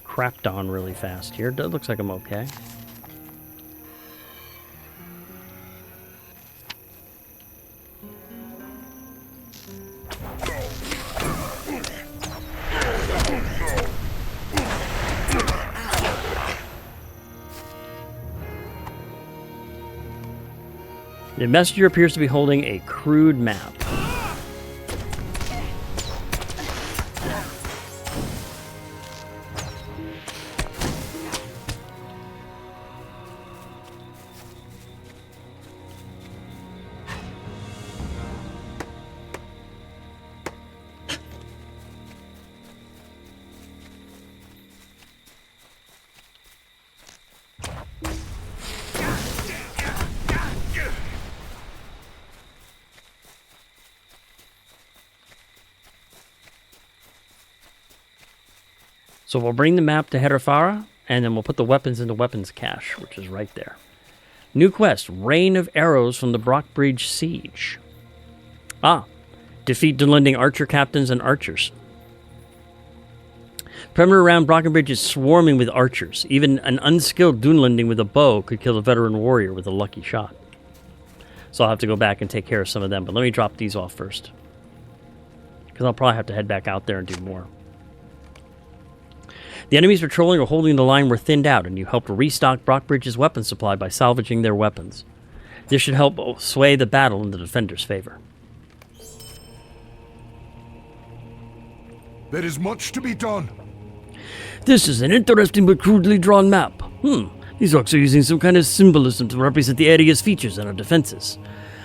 crapped on really fast here. It looks like I'm okay. The messenger appears to be holding a crude map. So we'll bring the map to Hedderfara, and then we'll put the weapons into weapons cache, which is right there. New quest, Rain of Arrows from the Brockbridge Siege. Ah, defeat Dunlending archer captains and archers. Perimeter around Brockbridge is swarming with archers. Even an unskilled Dunlending with a bow could kill a veteran warrior with a lucky shot. So I'll have to go back and take care of some of them, but let me drop these off first. Because I'll probably have to head back out there and do more. The enemies patrolling or holding the line were thinned out, and you helped restock Brockbridge's weapon supply by salvaging their weapons. This should help sway the battle in the defenders' favor. There is much to be done. This is an interesting but crudely drawn map. These orcs are using some kind of symbolism to represent the area's features and our defenses.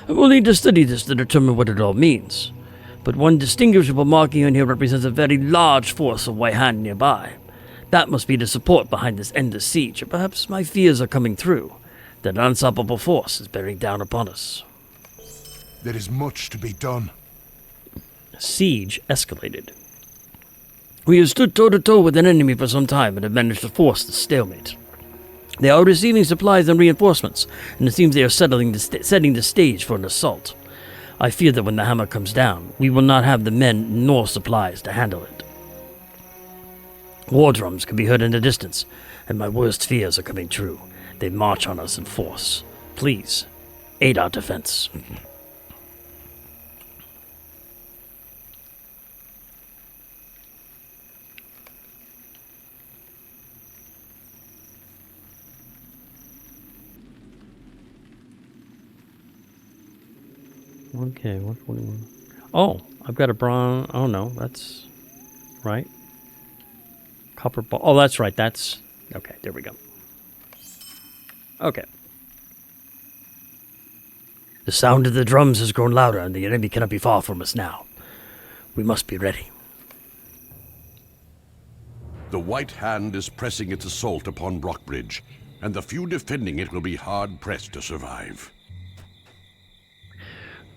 I will need to study this to determine what it all means. But one distinguishable marking on here represents a very large force of Wayhan nearby. That must be the support behind this endless siege, and perhaps my fears are coming true. That an unstoppable force is bearing down upon us. There is much to be done. Siege escalated. We have stood toe-to-toe with an enemy for some time and have managed to force the stalemate. They are receiving supplies and reinforcements, and it seems they are setting the stage for an assault. I fear that when the hammer comes down, we will not have the men nor supplies to handle it. War drums can be heard in the distance, and my worst fears are coming true. They march on us in force. Please, aid our defense. Okay, 141. Oh, I've got a bronze. Oh no, that's right. Copper ball. Oh, that's right. That's okay. There we go. Okay. The sound of the drums has grown louder, and the enemy cannot be far from us now. We must be ready. The White Hand is pressing its assault upon Brockbridge, and the few defending it will be hard-pressed to survive.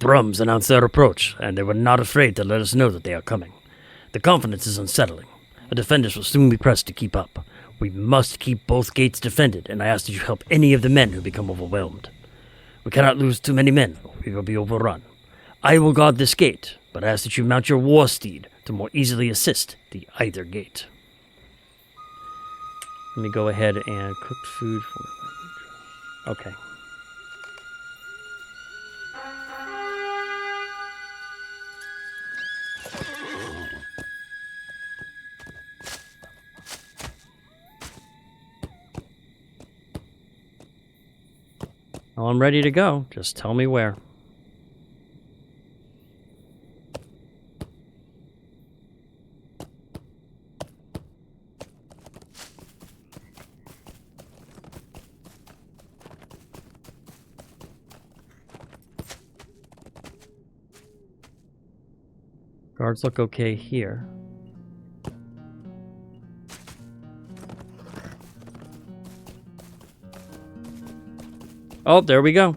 Drums announce their approach, and they were not afraid to let us know that they are coming. The confidence is unsettling. The defenders will soon be pressed to keep up. We must keep both gates defended, and I ask that you help any of the men who become overwhelmed. We cannot lose too many men, or we will be overrun. I will guard this gate, but I ask that you mount your war steed to more easily assist the either gate. Let me go ahead and cooked food for. Okay. Well, I'm ready to go. Just tell me where. Guards look okay here. Oh, there we go.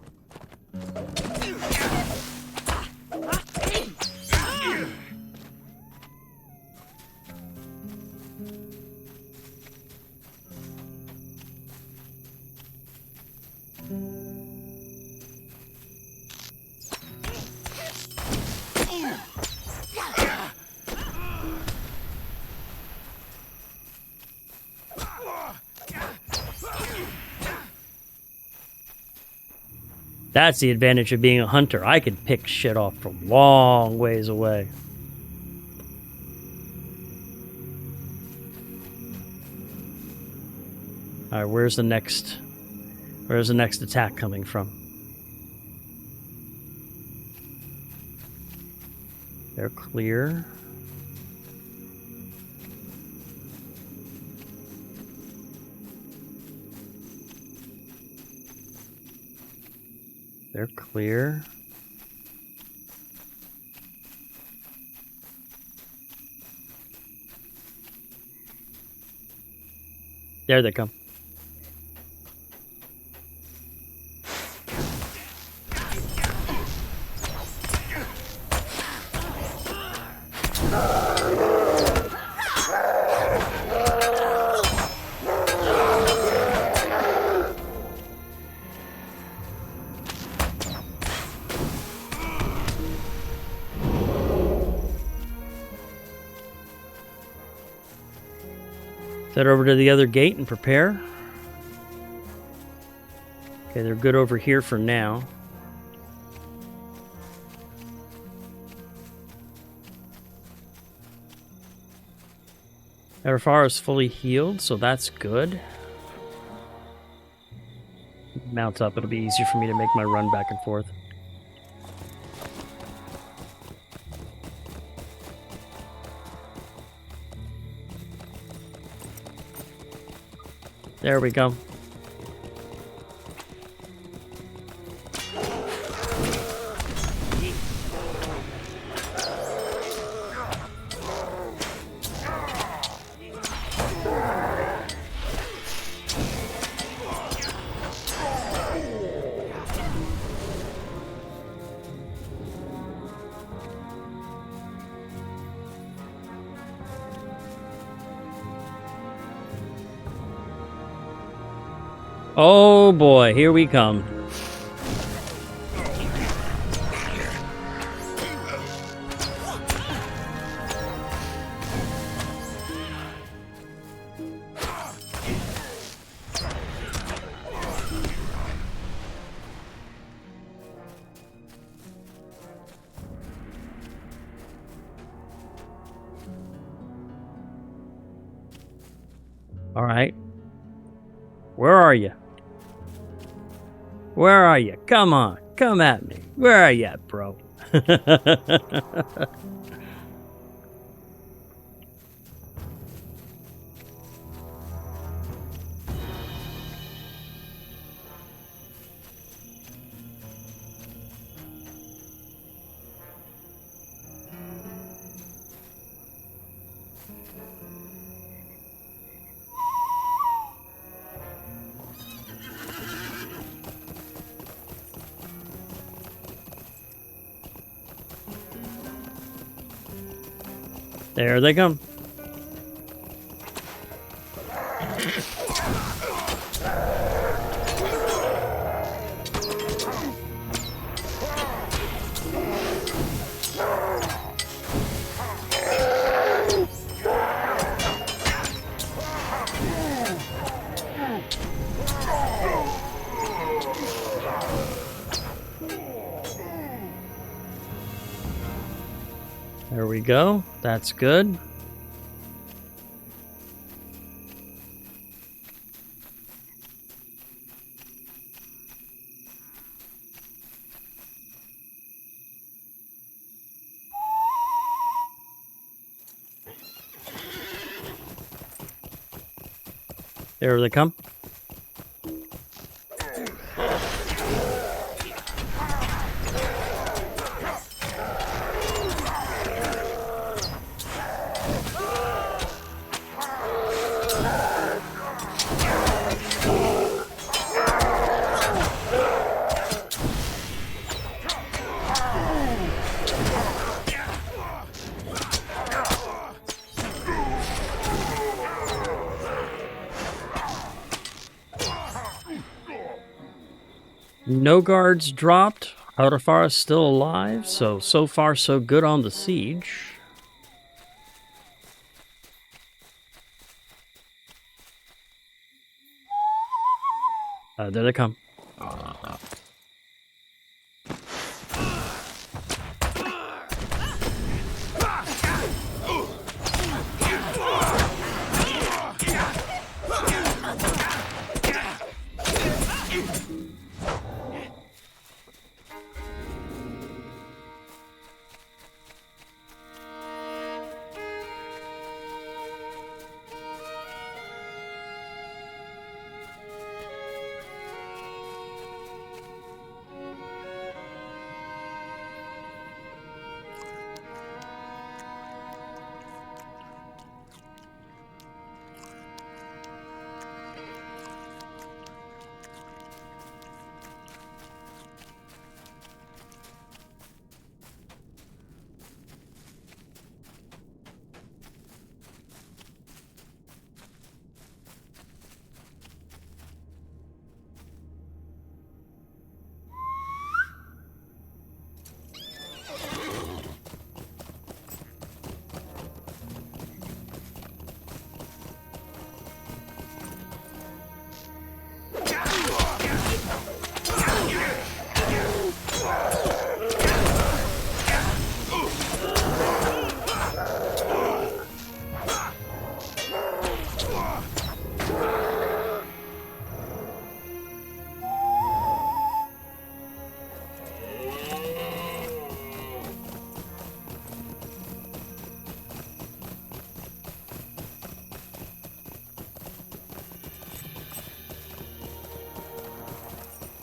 That's the advantage of being a hunter. I can pick shit off from long ways away. All right, where's the next attack coming from? They're clear. They're clear. There they come. Head over to the other gate and prepare. Okay, they're good over here for now. Edoras is fully healed, so that's good. Mount up, it'll be easier for me to make my run back and forth. There we go. Oh boy, here we come. All right. Where are you? Where are you? Come on. Come at me. Where are you at, bro? There they come. There we go. That's good. There they come. No guards dropped. Haurafara's still alive, so far so good on the siege. There they come.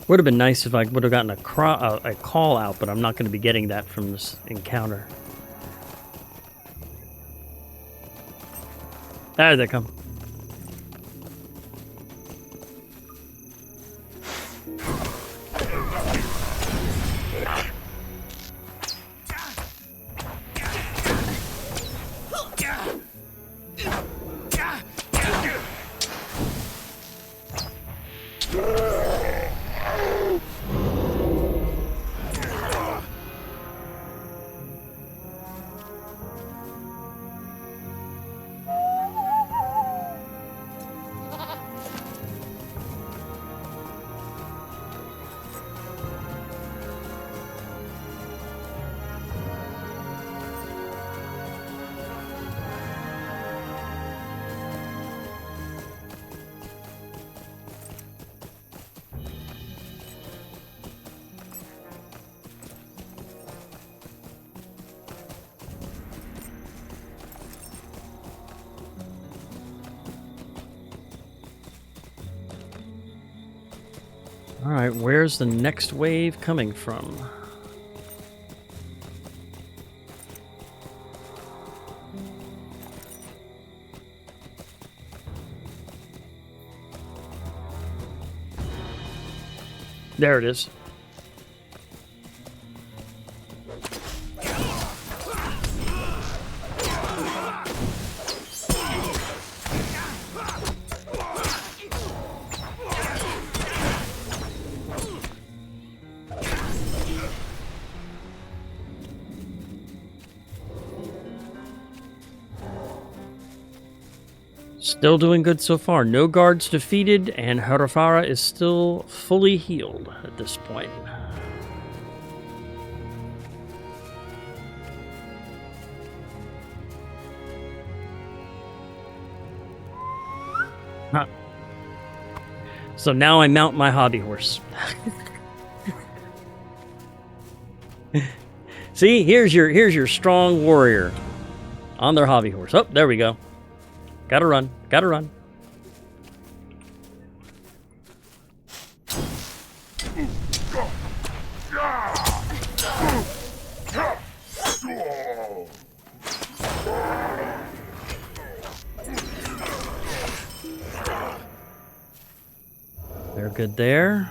Would have been nice if I would have gotten a call out, but I'm not going to be getting that from this encounter. There they come. All right, where's the next wave coming from? There it is. Still doing good so far. No guards defeated, and Haurafara is still fully healed at this point. Huh. So now I mount my hobby horse. See, here's your strong warrior on their hobby horse. Oh, there we go. Gotta run. Gotta run. They're good there.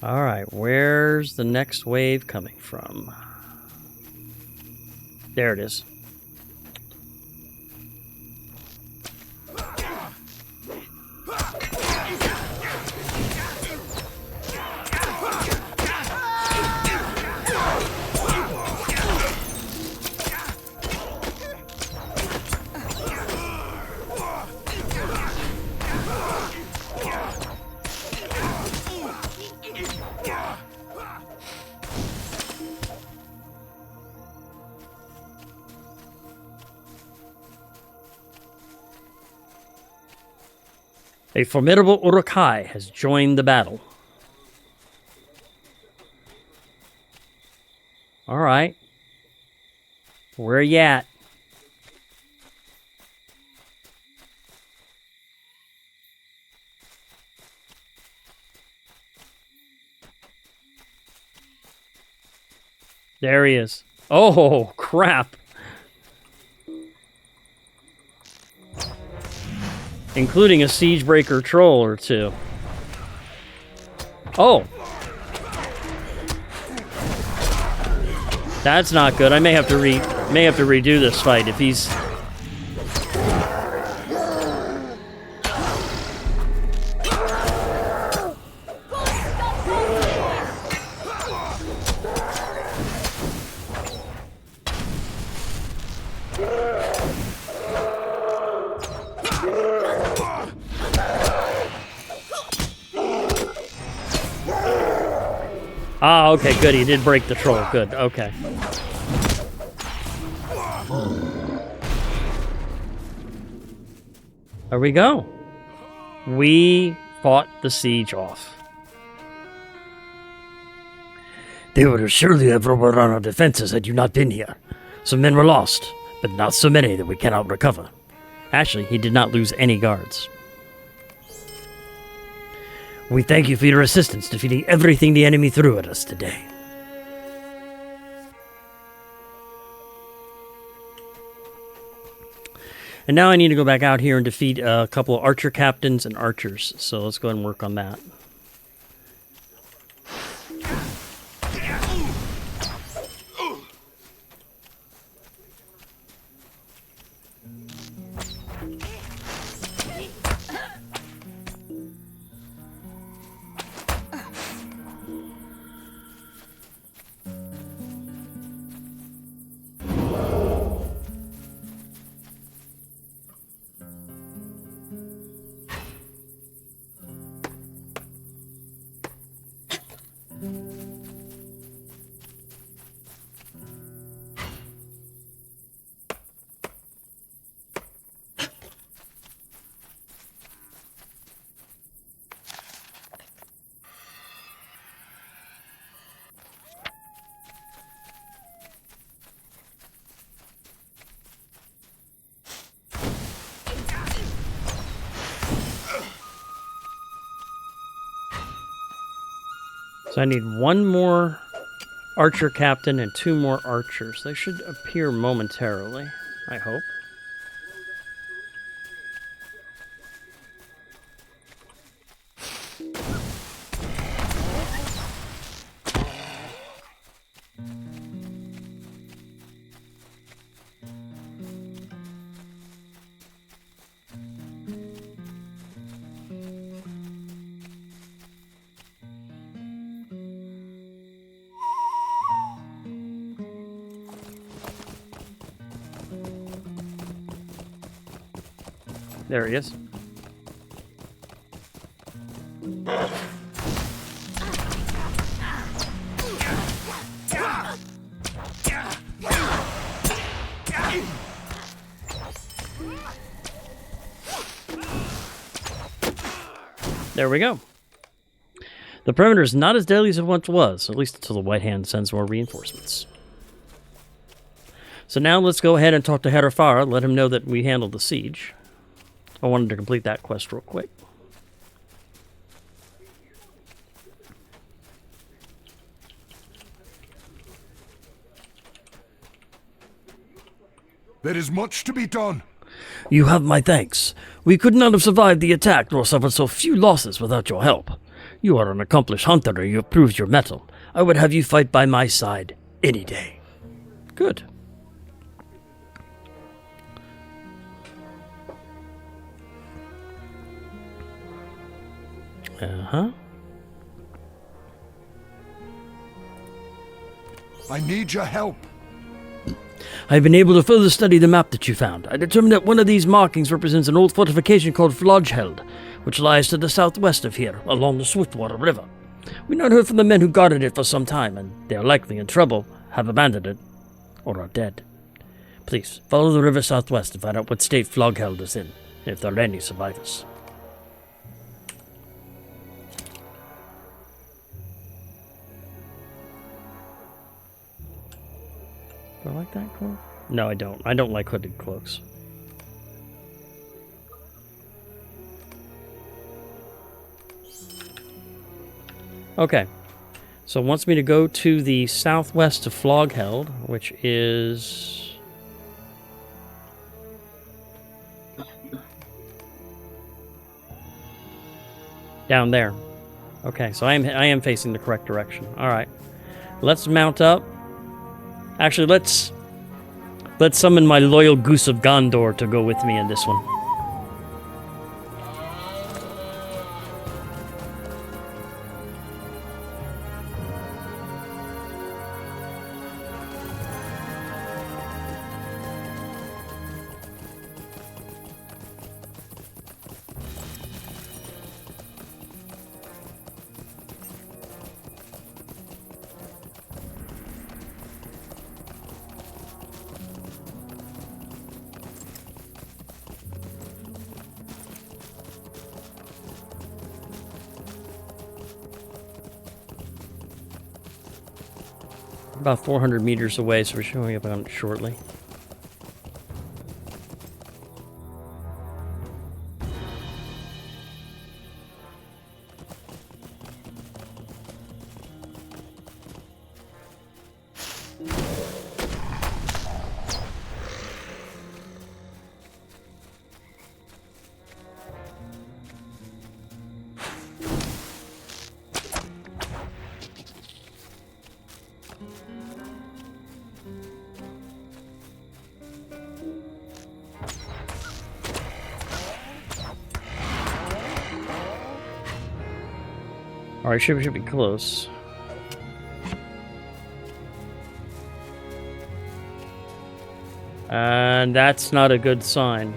Alright, where's the next wave coming from? There it is. A formidable Uruk-hai has joined the battle. Alright. Where you at? There he is. Oh, crap. Including a Siegebreaker troll or two. Oh! That's not good. I may have to redo this fight if he's... Ah, okay, good. He did break the troll. Good, okay. There we go. We fought the siege off. They would have surely have overrun our defenses had you not been here. Some men were lost, but not so many that we cannot recover. Actually, he did not lose any guards. We thank you for your assistance defeating everything the enemy threw at us today. And now I need to go back out here and defeat a couple of archer captains and archers. So let's go ahead and work on that. So I need one more archer captain and 2 more archers. They should appear momentarily, I hope. There he is. There we go. The perimeter is not as deadly as it once was, at least until the White Hand sends more reinforcements. So now let's go ahead and talk to Herefara, let him know that we handled the siege. I wanted to complete that quest real quick. There is much to be done. You have my thanks. We could not have survived the attack nor suffered so few losses without your help. You are an accomplished hunter and you have proved your mettle. I would have you fight by my side any day. Good. Uh-huh. I need your help. I've been able to further study the map that you found. I determined that one of these markings represents an old fortification called Flogheld, which lies to the southwest of here, along the Swiftwater River. We've not heard from the men who guarded it for some time, and they are likely in trouble, have abandoned it, or are dead. Please, follow the river southwest to find out what state Flogheld is in, and if there are any survivors. Do I like that cloak? No, I don't. I don't like hooded cloaks. Okay. So it wants me to go to the southwest of Flogheld, which is... down there. Okay, so I am facing the correct direction. Alright. Let's mount up. Actually, let's summon my loyal Goose of Gondor to go with me in this one. About 400 meters away, so we're showing up on it shortly. Alright, should be close. And that's not a good sign.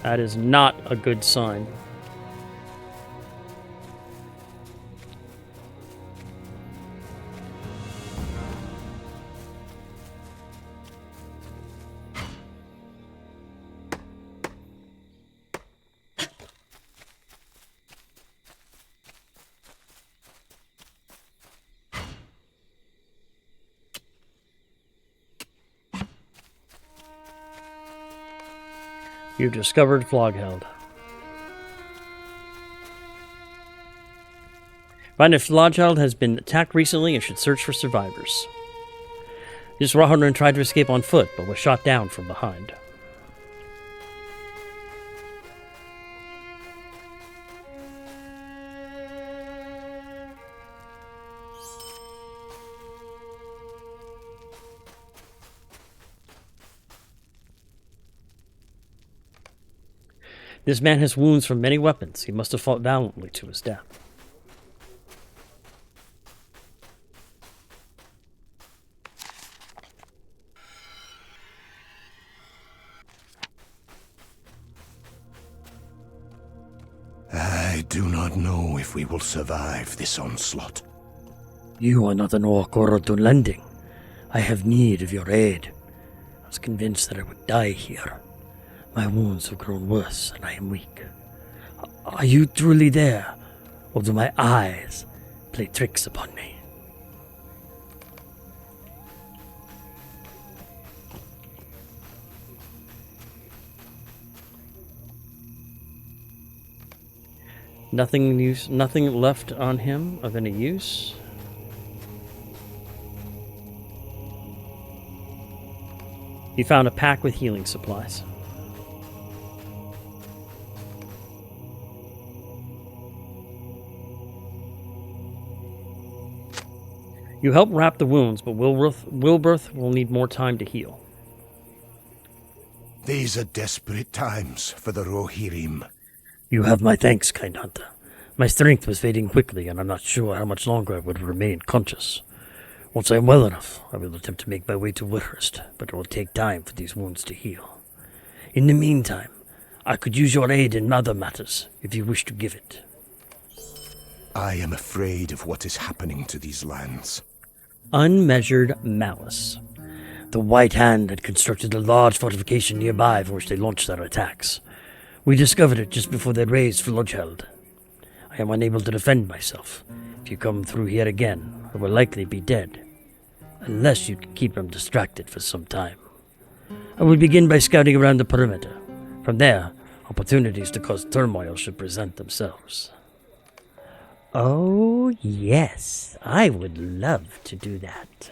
That is not a good sign. You've discovered Flogheld. Find if Flogheld has been attacked recently and should search for survivors. This raw hunter tried to escape on foot, but was shot down from behind. This man has wounds from many weapons. He must have fought valiantly to his death. I do not know if we will survive this onslaught. You are not an orc or a Dunlending. I have need of your aid. I was convinced that I would die here. My wounds have grown worse, and I am weak. Are you truly there, or do my eyes play tricks upon me? Nothing left on him of any use. He found a pack with healing supplies. You help wrap the wounds, but Wilberth will need more time to heal. These are desperate times for the Rohirrim. You have my thanks, kind hunter. My strength was fading quickly, and I'm not sure how much longer I would remain conscious. Once I am well enough, I will attempt to make my way to Woodhurst, but it will take time for these wounds to heal. In the meantime, I could use your aid in other matters, if you wish to give it. I am afraid of what is happening to these lands. Unmeasured malice. The White Hand had constructed a large fortification nearby for which they launched their attacks. We discovered it just before they raised Flodgeld. I am unable to defend myself. If you come through here again, I will likely be dead, unless you can keep them distracted for some time. I will begin by scouting around the perimeter. From there, opportunities to cause turmoil should present themselves. Oh, yes. I would love to do that.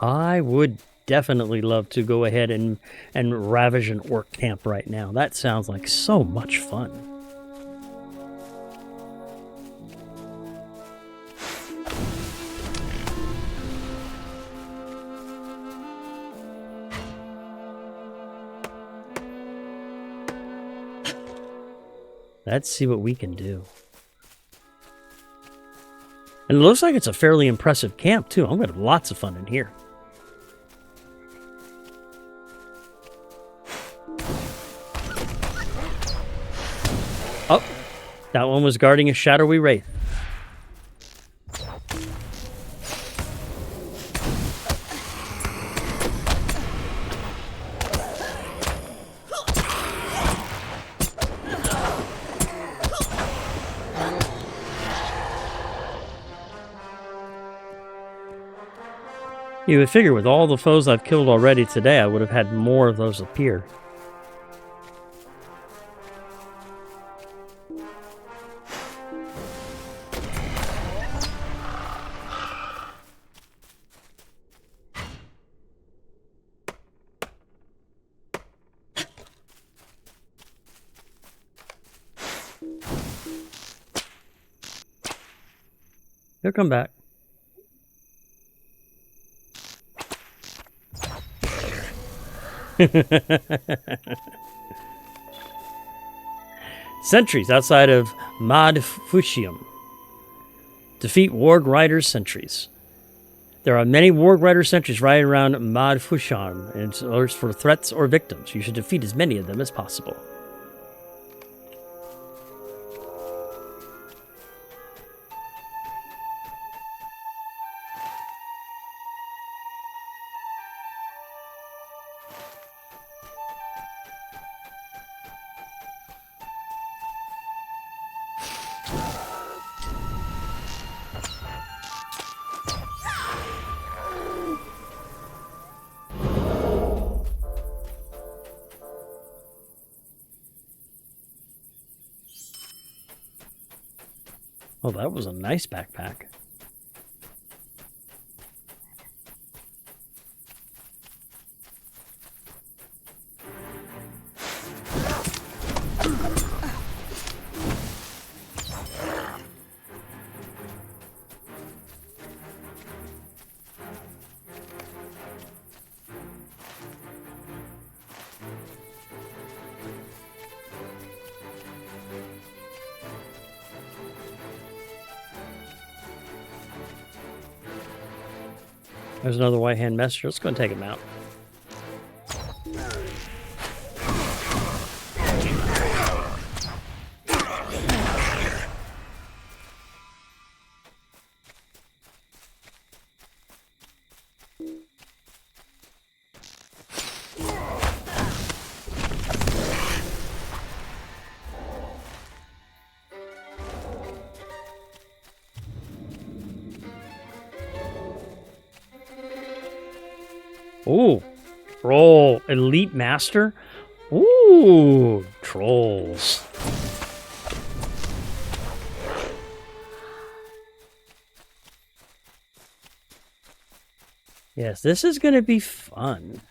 I would definitely love to go ahead and ravage an orc camp right now. That sounds like so much fun. Let's see what we can do. And it looks like it's a fairly impressive camp, too. I'm going to have lots of fun in here. Oh, that one was guarding a shadowy wraith. You would figure with all the foes I've killed already today, I would have had more of those appear. They'll come back. Sentries outside of Mad Fushium. Defeat Warg Riders sentries. There are many Warg Rider sentries riding around Mad Fushium and alerts for threats or victims. You should defeat as many of them as possible. Oh, that was a nice backpack. There's another White Hand messenger. Let's go and take him out. Ooh, troll elite master. Ooh, trolls. Yes, this is going to be fun.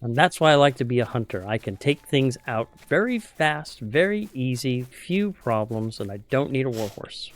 And that's why I like to be a hunter. I can take things out very fast, very easy, few problems, and I don't need a warhorse.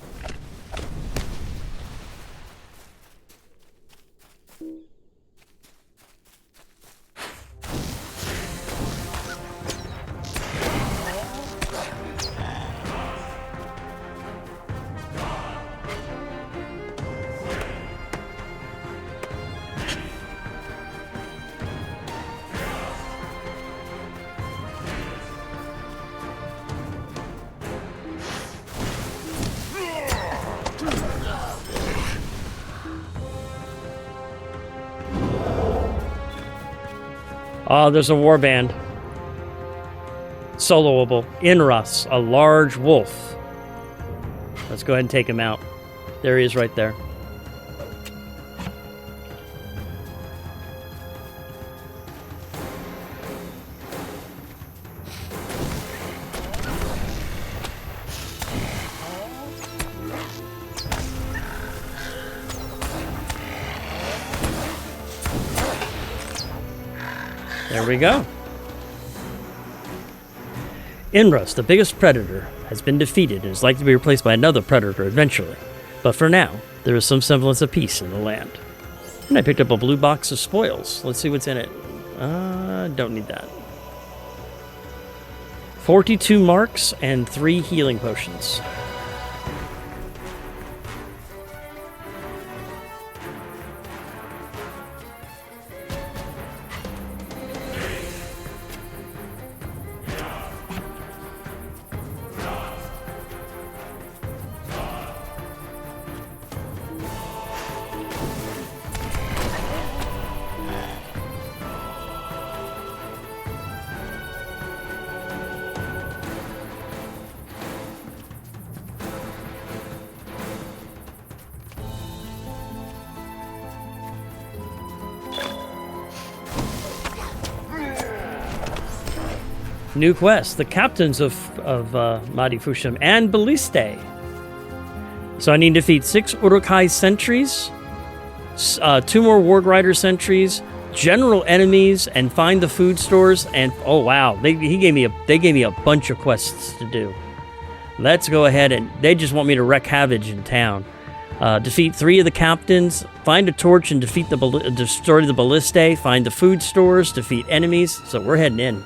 Oh, there's a warband. Soloable. Edoras, a large wolf. Let's go ahead and take him out. There he is right there. There we go. Edoras, the biggest predator, has been defeated and is likely to be replaced by another predator eventually. But for now, there is some semblance of peace in the land. And I picked up a blue box of spoils. Let's see what's in it. Don't need that. 42 marks and 3 healing potions. New quest, the captains of Madifushim and Balliste. So I need to defeat 6 Urukai sentries, 2 more Warg Rider sentries, general enemies, and find the food stores. And oh wow, they gave me a bunch of quests to do. Let's go ahead, and they just want me to wreak havoc in town. Defeat 3 of the captains, find a torch and defeat destroy the Balliste, find the food stores, defeat enemies. So we're heading in.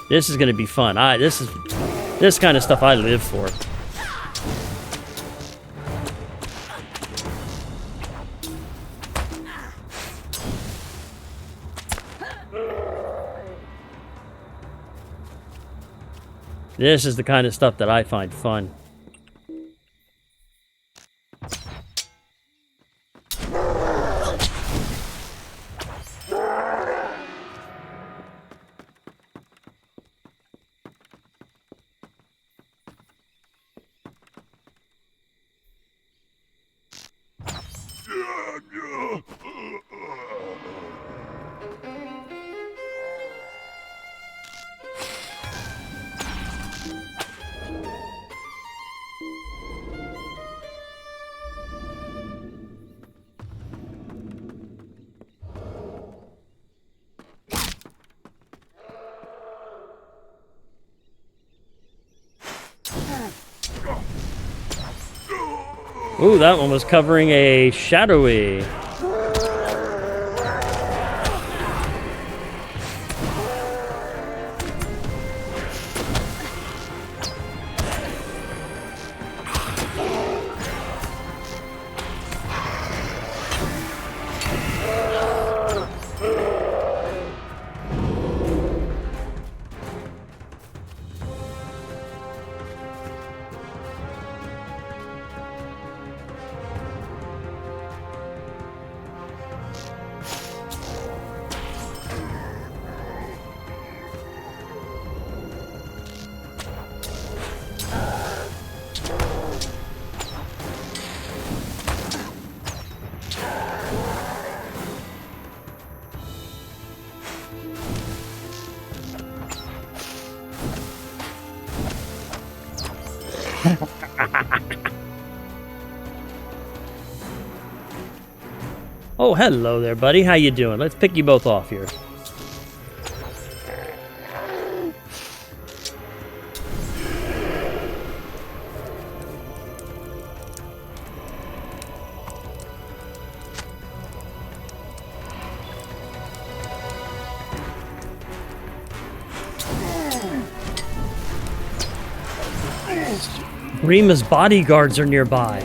This is going to be fun. This kind of stuff I live for. This is the kind of stuff that I find fun. Ooh, that one was covering a shadowy. Oh, hello there, buddy. How you doing? Let's pick you both off here. Rima's bodyguards are nearby.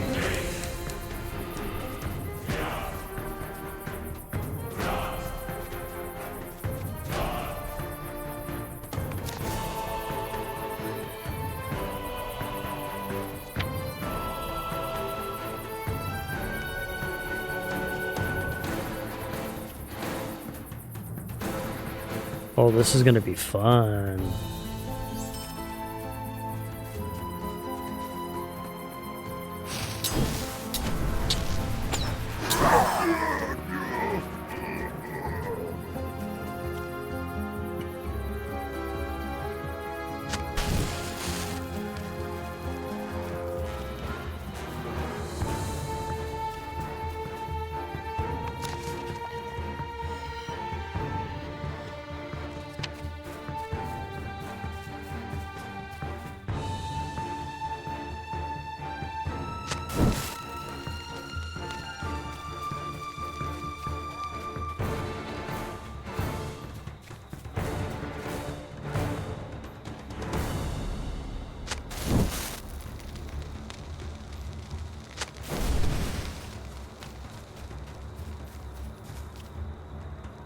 Oh, this is gonna be fun.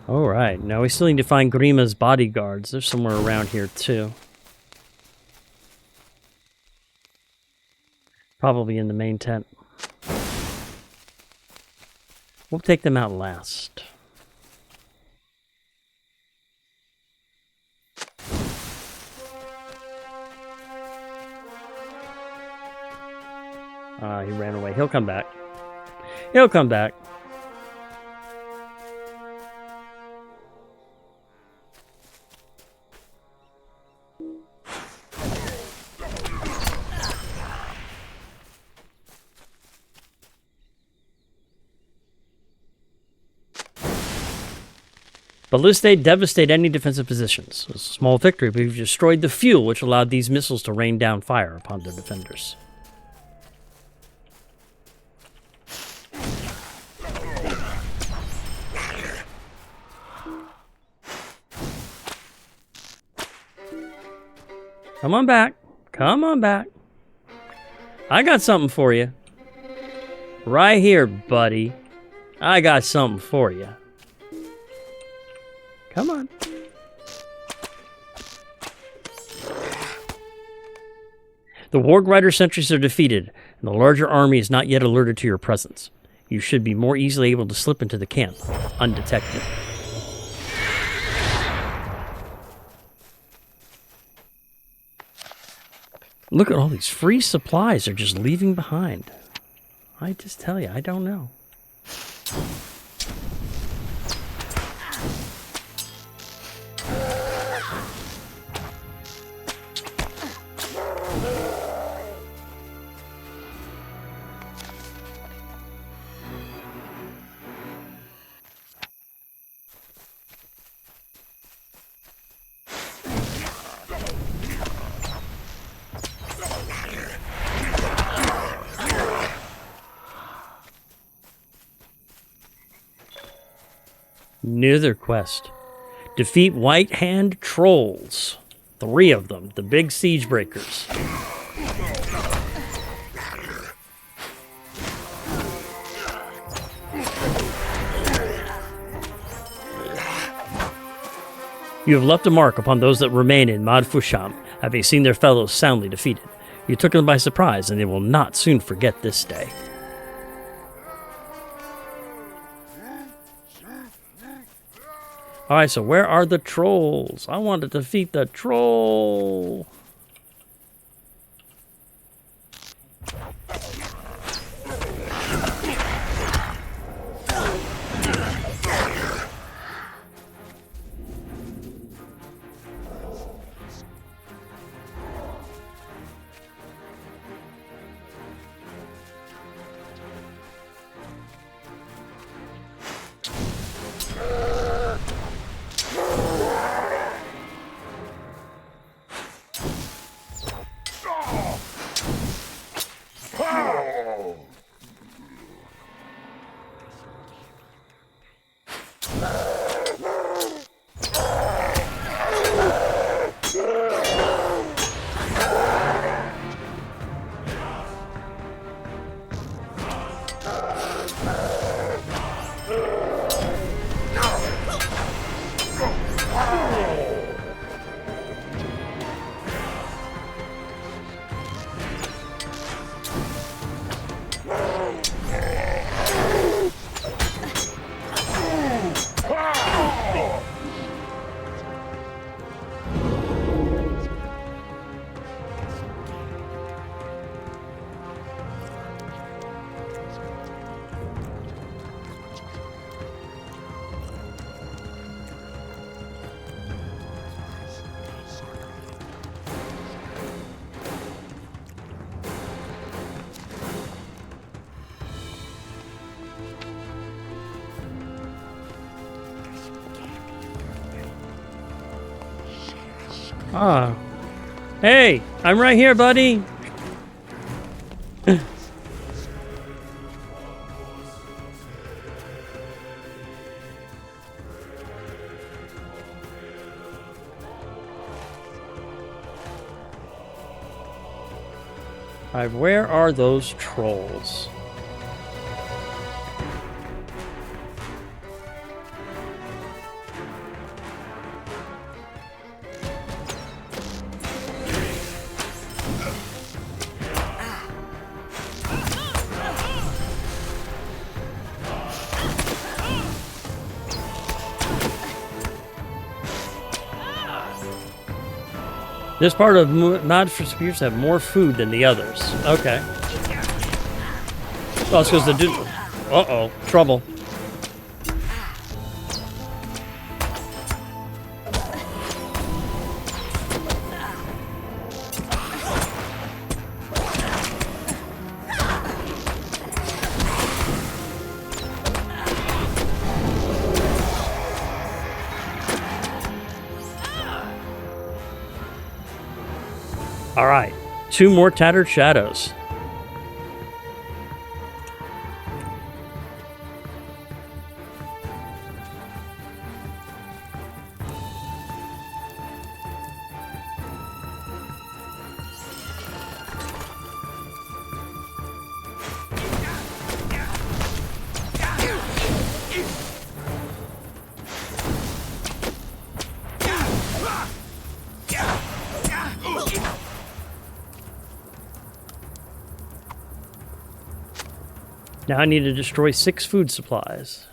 Alright, now we still need to find Grima's bodyguards. They're somewhere around here, too. Probably in the main tent. We'll take them out last. He ran away. He'll come back. He'll come back. Ballistae devastate any defensive positions. It was a small victory, but we've destroyed the fuel which allowed these missiles to rain down fire upon the defenders. Come on back. Come on back. I got something for you. Right here, buddy. I got something for you. Come on. The Warg Rider sentries are defeated, and the larger army is not yet alerted to your presence. You should be more easily able to slip into the camp, undetected. Look at all these free supplies they're just leaving behind. I just tell you, I don't know. Nether quest. Defeat White Hand Trolls. 3 of them, the big siege breakers. You have left a mark upon those that remain in Mad Fusham, having seen their fellows soundly defeated. You took them by surprise, and they will not soon forget this day. Alright, so where are the trolls? I want to defeat the troll. Ah. Hey, I'm right here, buddy. Alright, where are those trolls? This part of Mod for appears to have more food than the others. Okay. Oh, it's because the dude. Uh-oh. Trouble. All right. 2 more tattered shadows. Now I need to destroy 6 food supplies.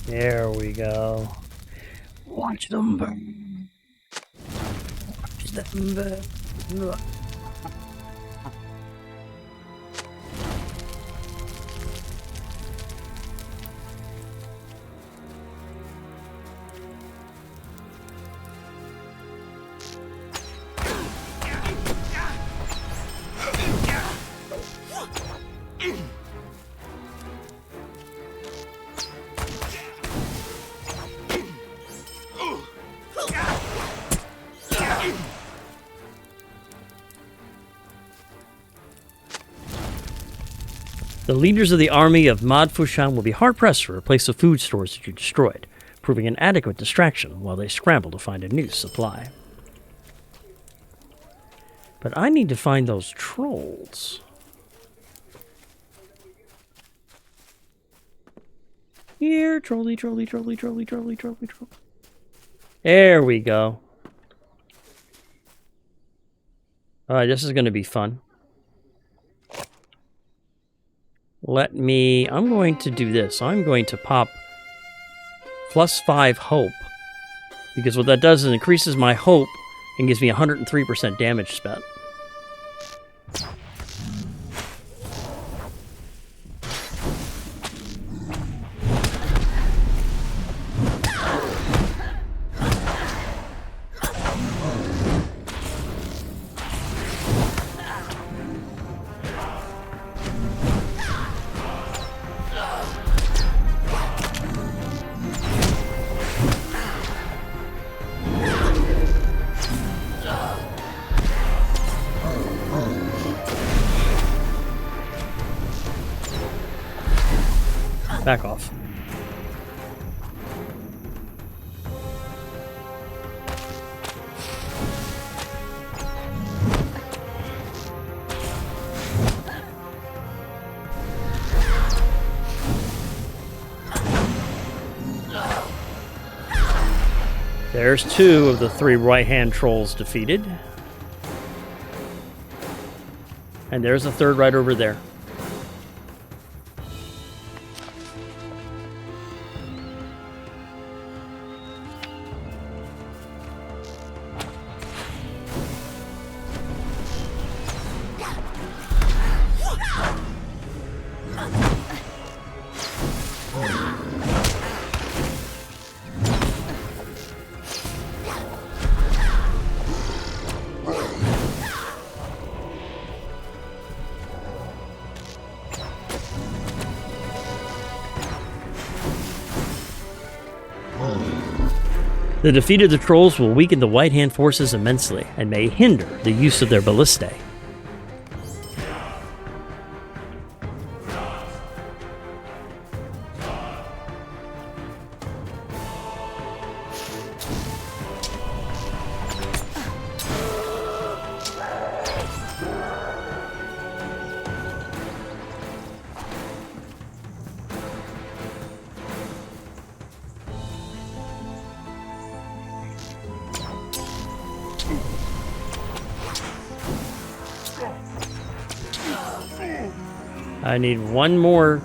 There we go. Watch them burn. Watch them burn. The leaders of the army of Mod Fushan will be hard-pressed to replace the food stores that you destroyed, proving an adequate distraction while they scramble to find a new supply. But I need to find those trolls. Here, trolley, trolley, trolley, trolley, trolley, trolley, trolley. There we go. Alright, this is going to be fun. I'm going to do this. I'm going to pop +5 hope. Because what that does is increases my hope and gives me 103% damage spent. Back off. There's 2 of the 3 right-hand trolls defeated. And there's a third right over there. The defeat of the trolls will weaken the White Hand forces immensely and may hinder the use of their ballistae. I need one more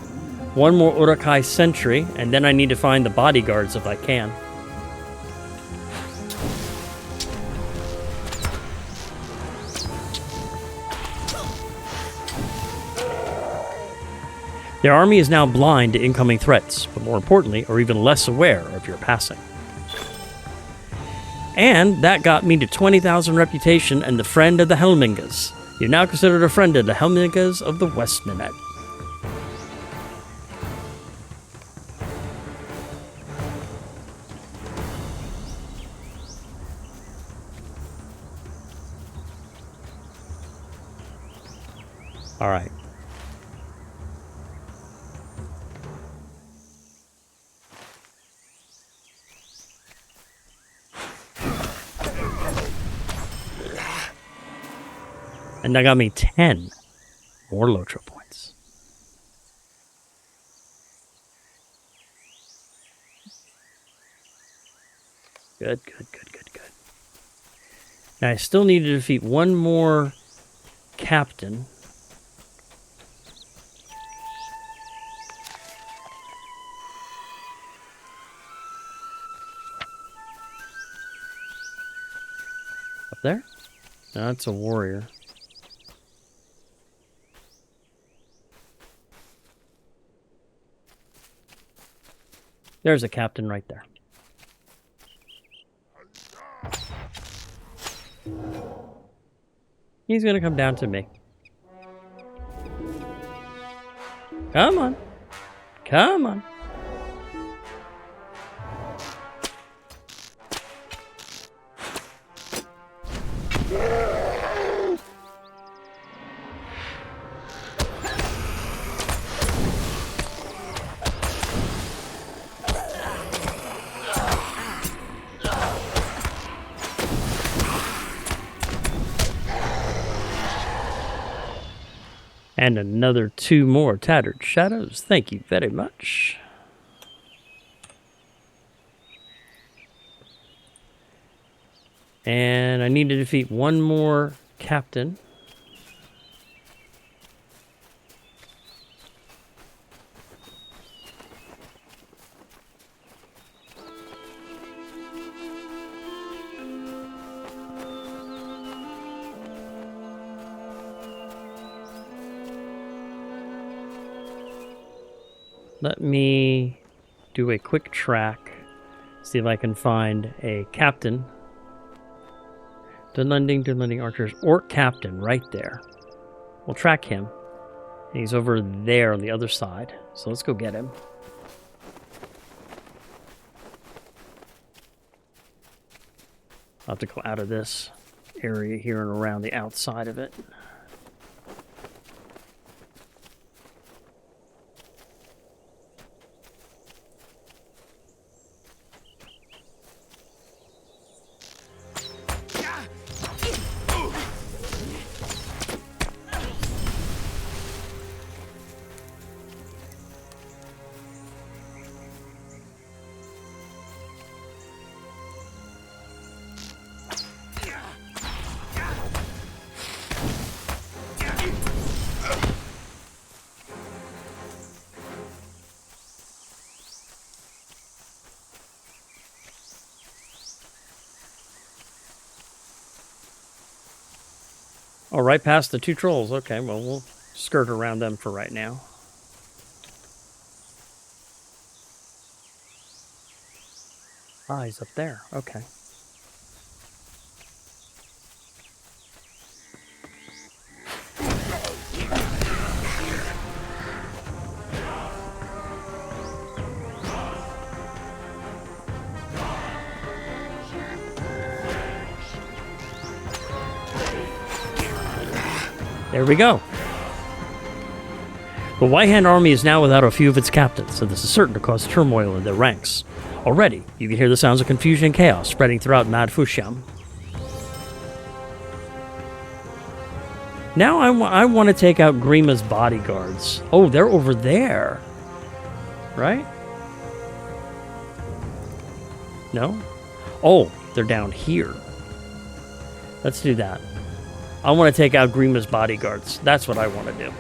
Urukai sentry, and then I need to find the bodyguards if I can. Their army is now blind to incoming threats, but more importantly, are even less aware of your passing. And that got me to 20,000 reputation and the friend of the Helmingas. You're now considered a friend of the Helmingas of the Westminette. All right. And that got me 10 more LOTRO points. Good. Now I still need to defeat one more captain. Up there? No, that's a warrior. There's a captain right there. He's gonna come down to me. Come on. Come on. And another 2 more tattered shadows. Thank you very much. And I need to defeat one more captain. Let me do a quick track, see if I can find a captain. Dunlending archers, orc captain right there. We'll track him. He's over there on the other side, so let's go get him. I'll have to go out of this area here and around the outside of it. Oh, right past the two trolls. Okay, well, we'll skirt around them for right now. Ah, he's up there. Okay. There we go. The White Hand Army is now without a few of its captains, and this is certain to cause turmoil in their ranks. Already, you can hear the sounds of confusion and chaos spreading throughout Mad Fusham. Now I want to take out Grima's bodyguards. Oh, they're over there. Right? No? Oh, they're down here. Let's do that. I want to take out Grima's bodyguards. That's what I want to do.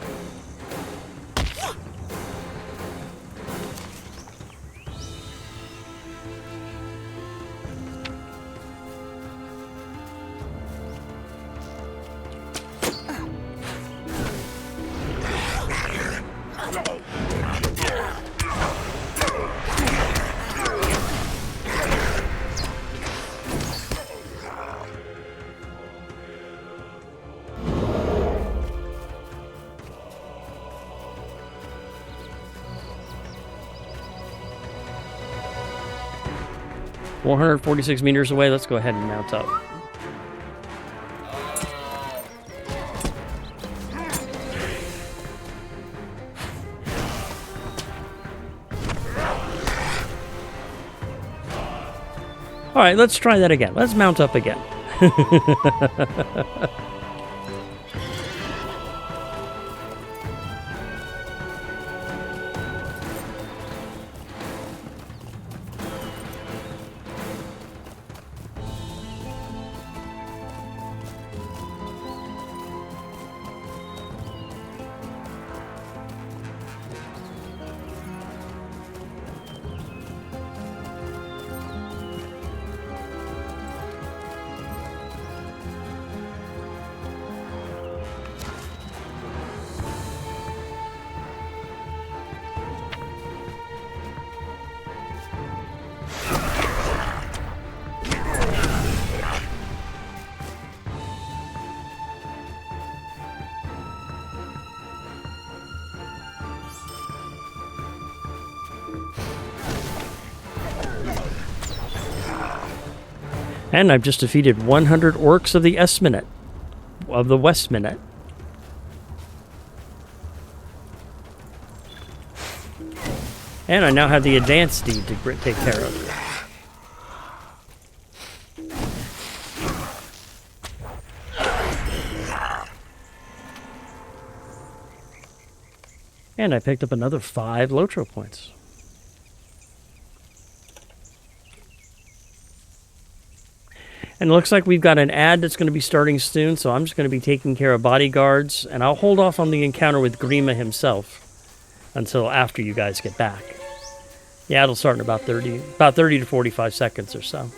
$146 meters away. Let's go ahead and mount up. All right, let's try that again. Let's mount up again. And I've just defeated 100 orcs of the S-Minute, of the West Minute. And I now have the advanced deed to take care of. And I picked up another 5 LOTRO points. And it looks like we've got an ad that's going to be starting soon, so I'm just going to be taking care of bodyguards, and I'll hold off on the encounter with Grima himself until after you guys get back. Yeah, it'll start in about 30 to 45 seconds or so.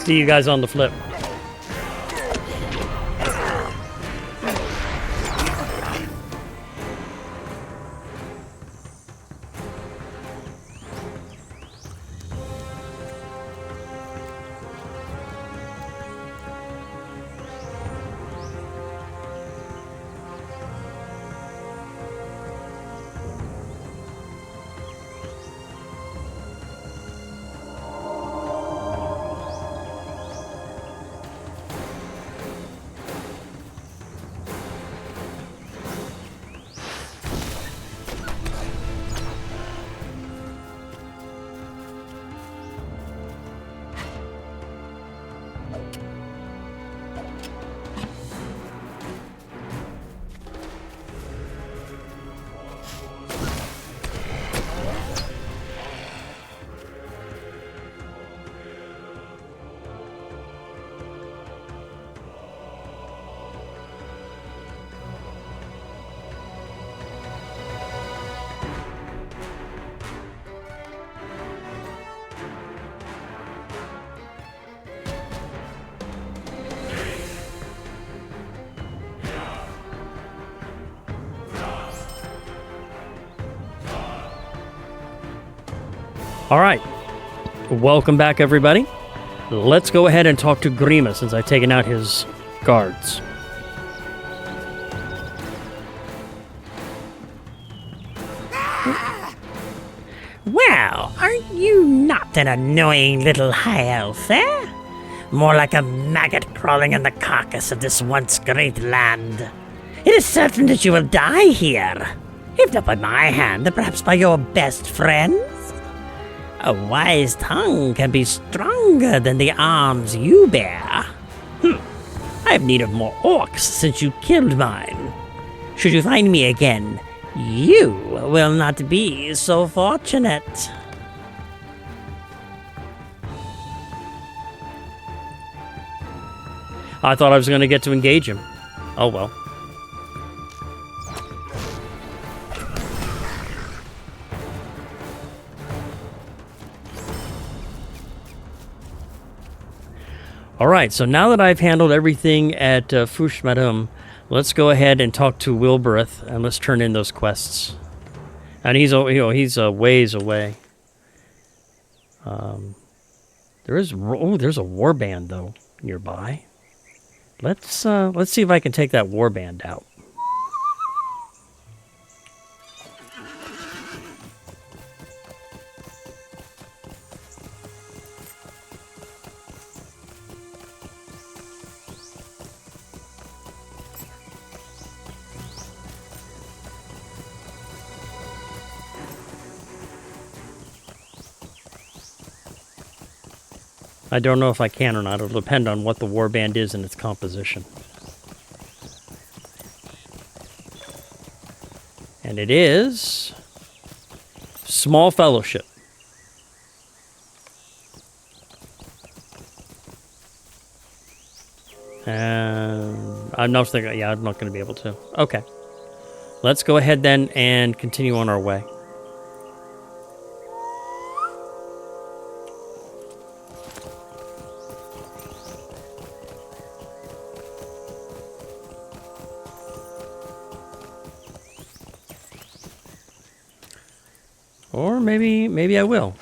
See you guys on the flip. All right. Welcome back, everybody. Let's go ahead and talk to Grima since I've taken out his guards. Well, aren't you not an annoying little high elf, eh? More like a maggot crawling in the carcass of this once great land. It is certain that you will die here. If not by my hand, then perhaps by your best friends. A wise tongue can be stronger than the arms you bear. I have need of more orcs since you killed mine. Should you find me again, you will not be so fortunate. I thought I was going to get to engage him. Oh well. Alright, so now that I've handled everything at Fushmadum, let's go ahead and talk to Wilburith, and let's turn in those quests. And he's a ways away. There's a warband though nearby. Let's see if I can take that warband out. I don't know if I can or not. It'll depend on what the warband is and its composition. And it is Small Fellowship. And I'm not thinking, yeah, I'm not going to be able to. Okay. Let's go ahead then and continue on our way. Or maybe I will.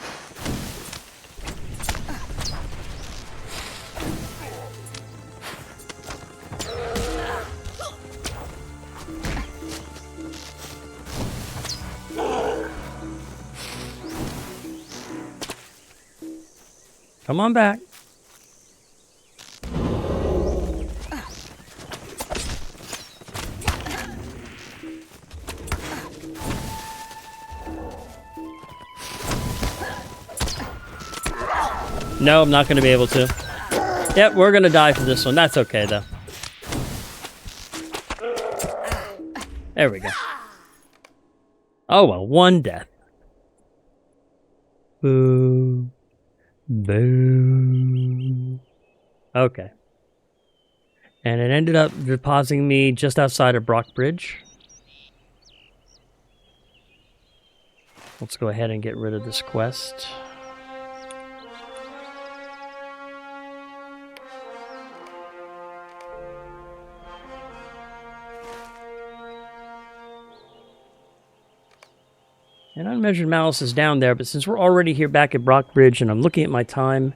Come on back. No, I'm not going to be able to. Yep, we're going to die for this one. That's okay, though. There we go. Oh, well, one death. Boo. Boo. Okay. And it ended up depositing me just outside of Brockbridge. Let's go ahead and get rid of this quest. And Unmeasured Malice is down there, but since we're already here back at Brockbridge and I'm looking at my time,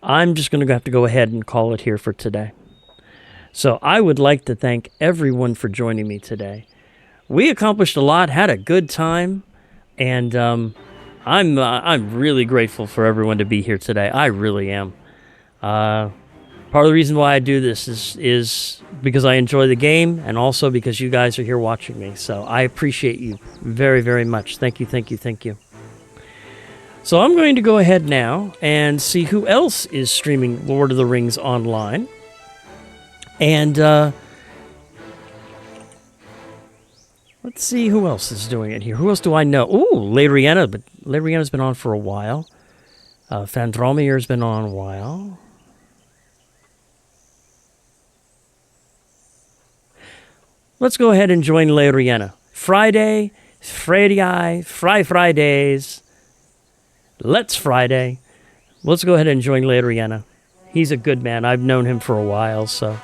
I'm just going to have to go ahead and call it here for today. So I would like to thank everyone for joining me today. We accomplished a lot, had a good time, and I'm really grateful for everyone to be here today. I really am. Part of the reason why I do this is because I enjoy the game and also because you guys are here watching me. So I appreciate you very, very much. Thank you, thank you, thank you. So I'm going to go ahead now and see who else is streaming Lord of the Rings online. And let's see who else is doing it here. Who else do I know? Ooh, Lariana, but Lariana's been on for a while. Fandromir's been on a while. Let's go ahead and join Lariana. Fridays. Let's Friday. Let's go ahead and join Lariana. He's a good man. I've known him for a while, so.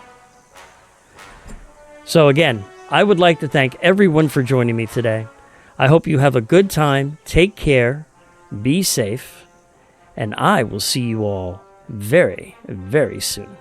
So again, I would like to thank everyone for joining me today. I hope you have a good time. Take care. be safe, and I will see you all very, very soon.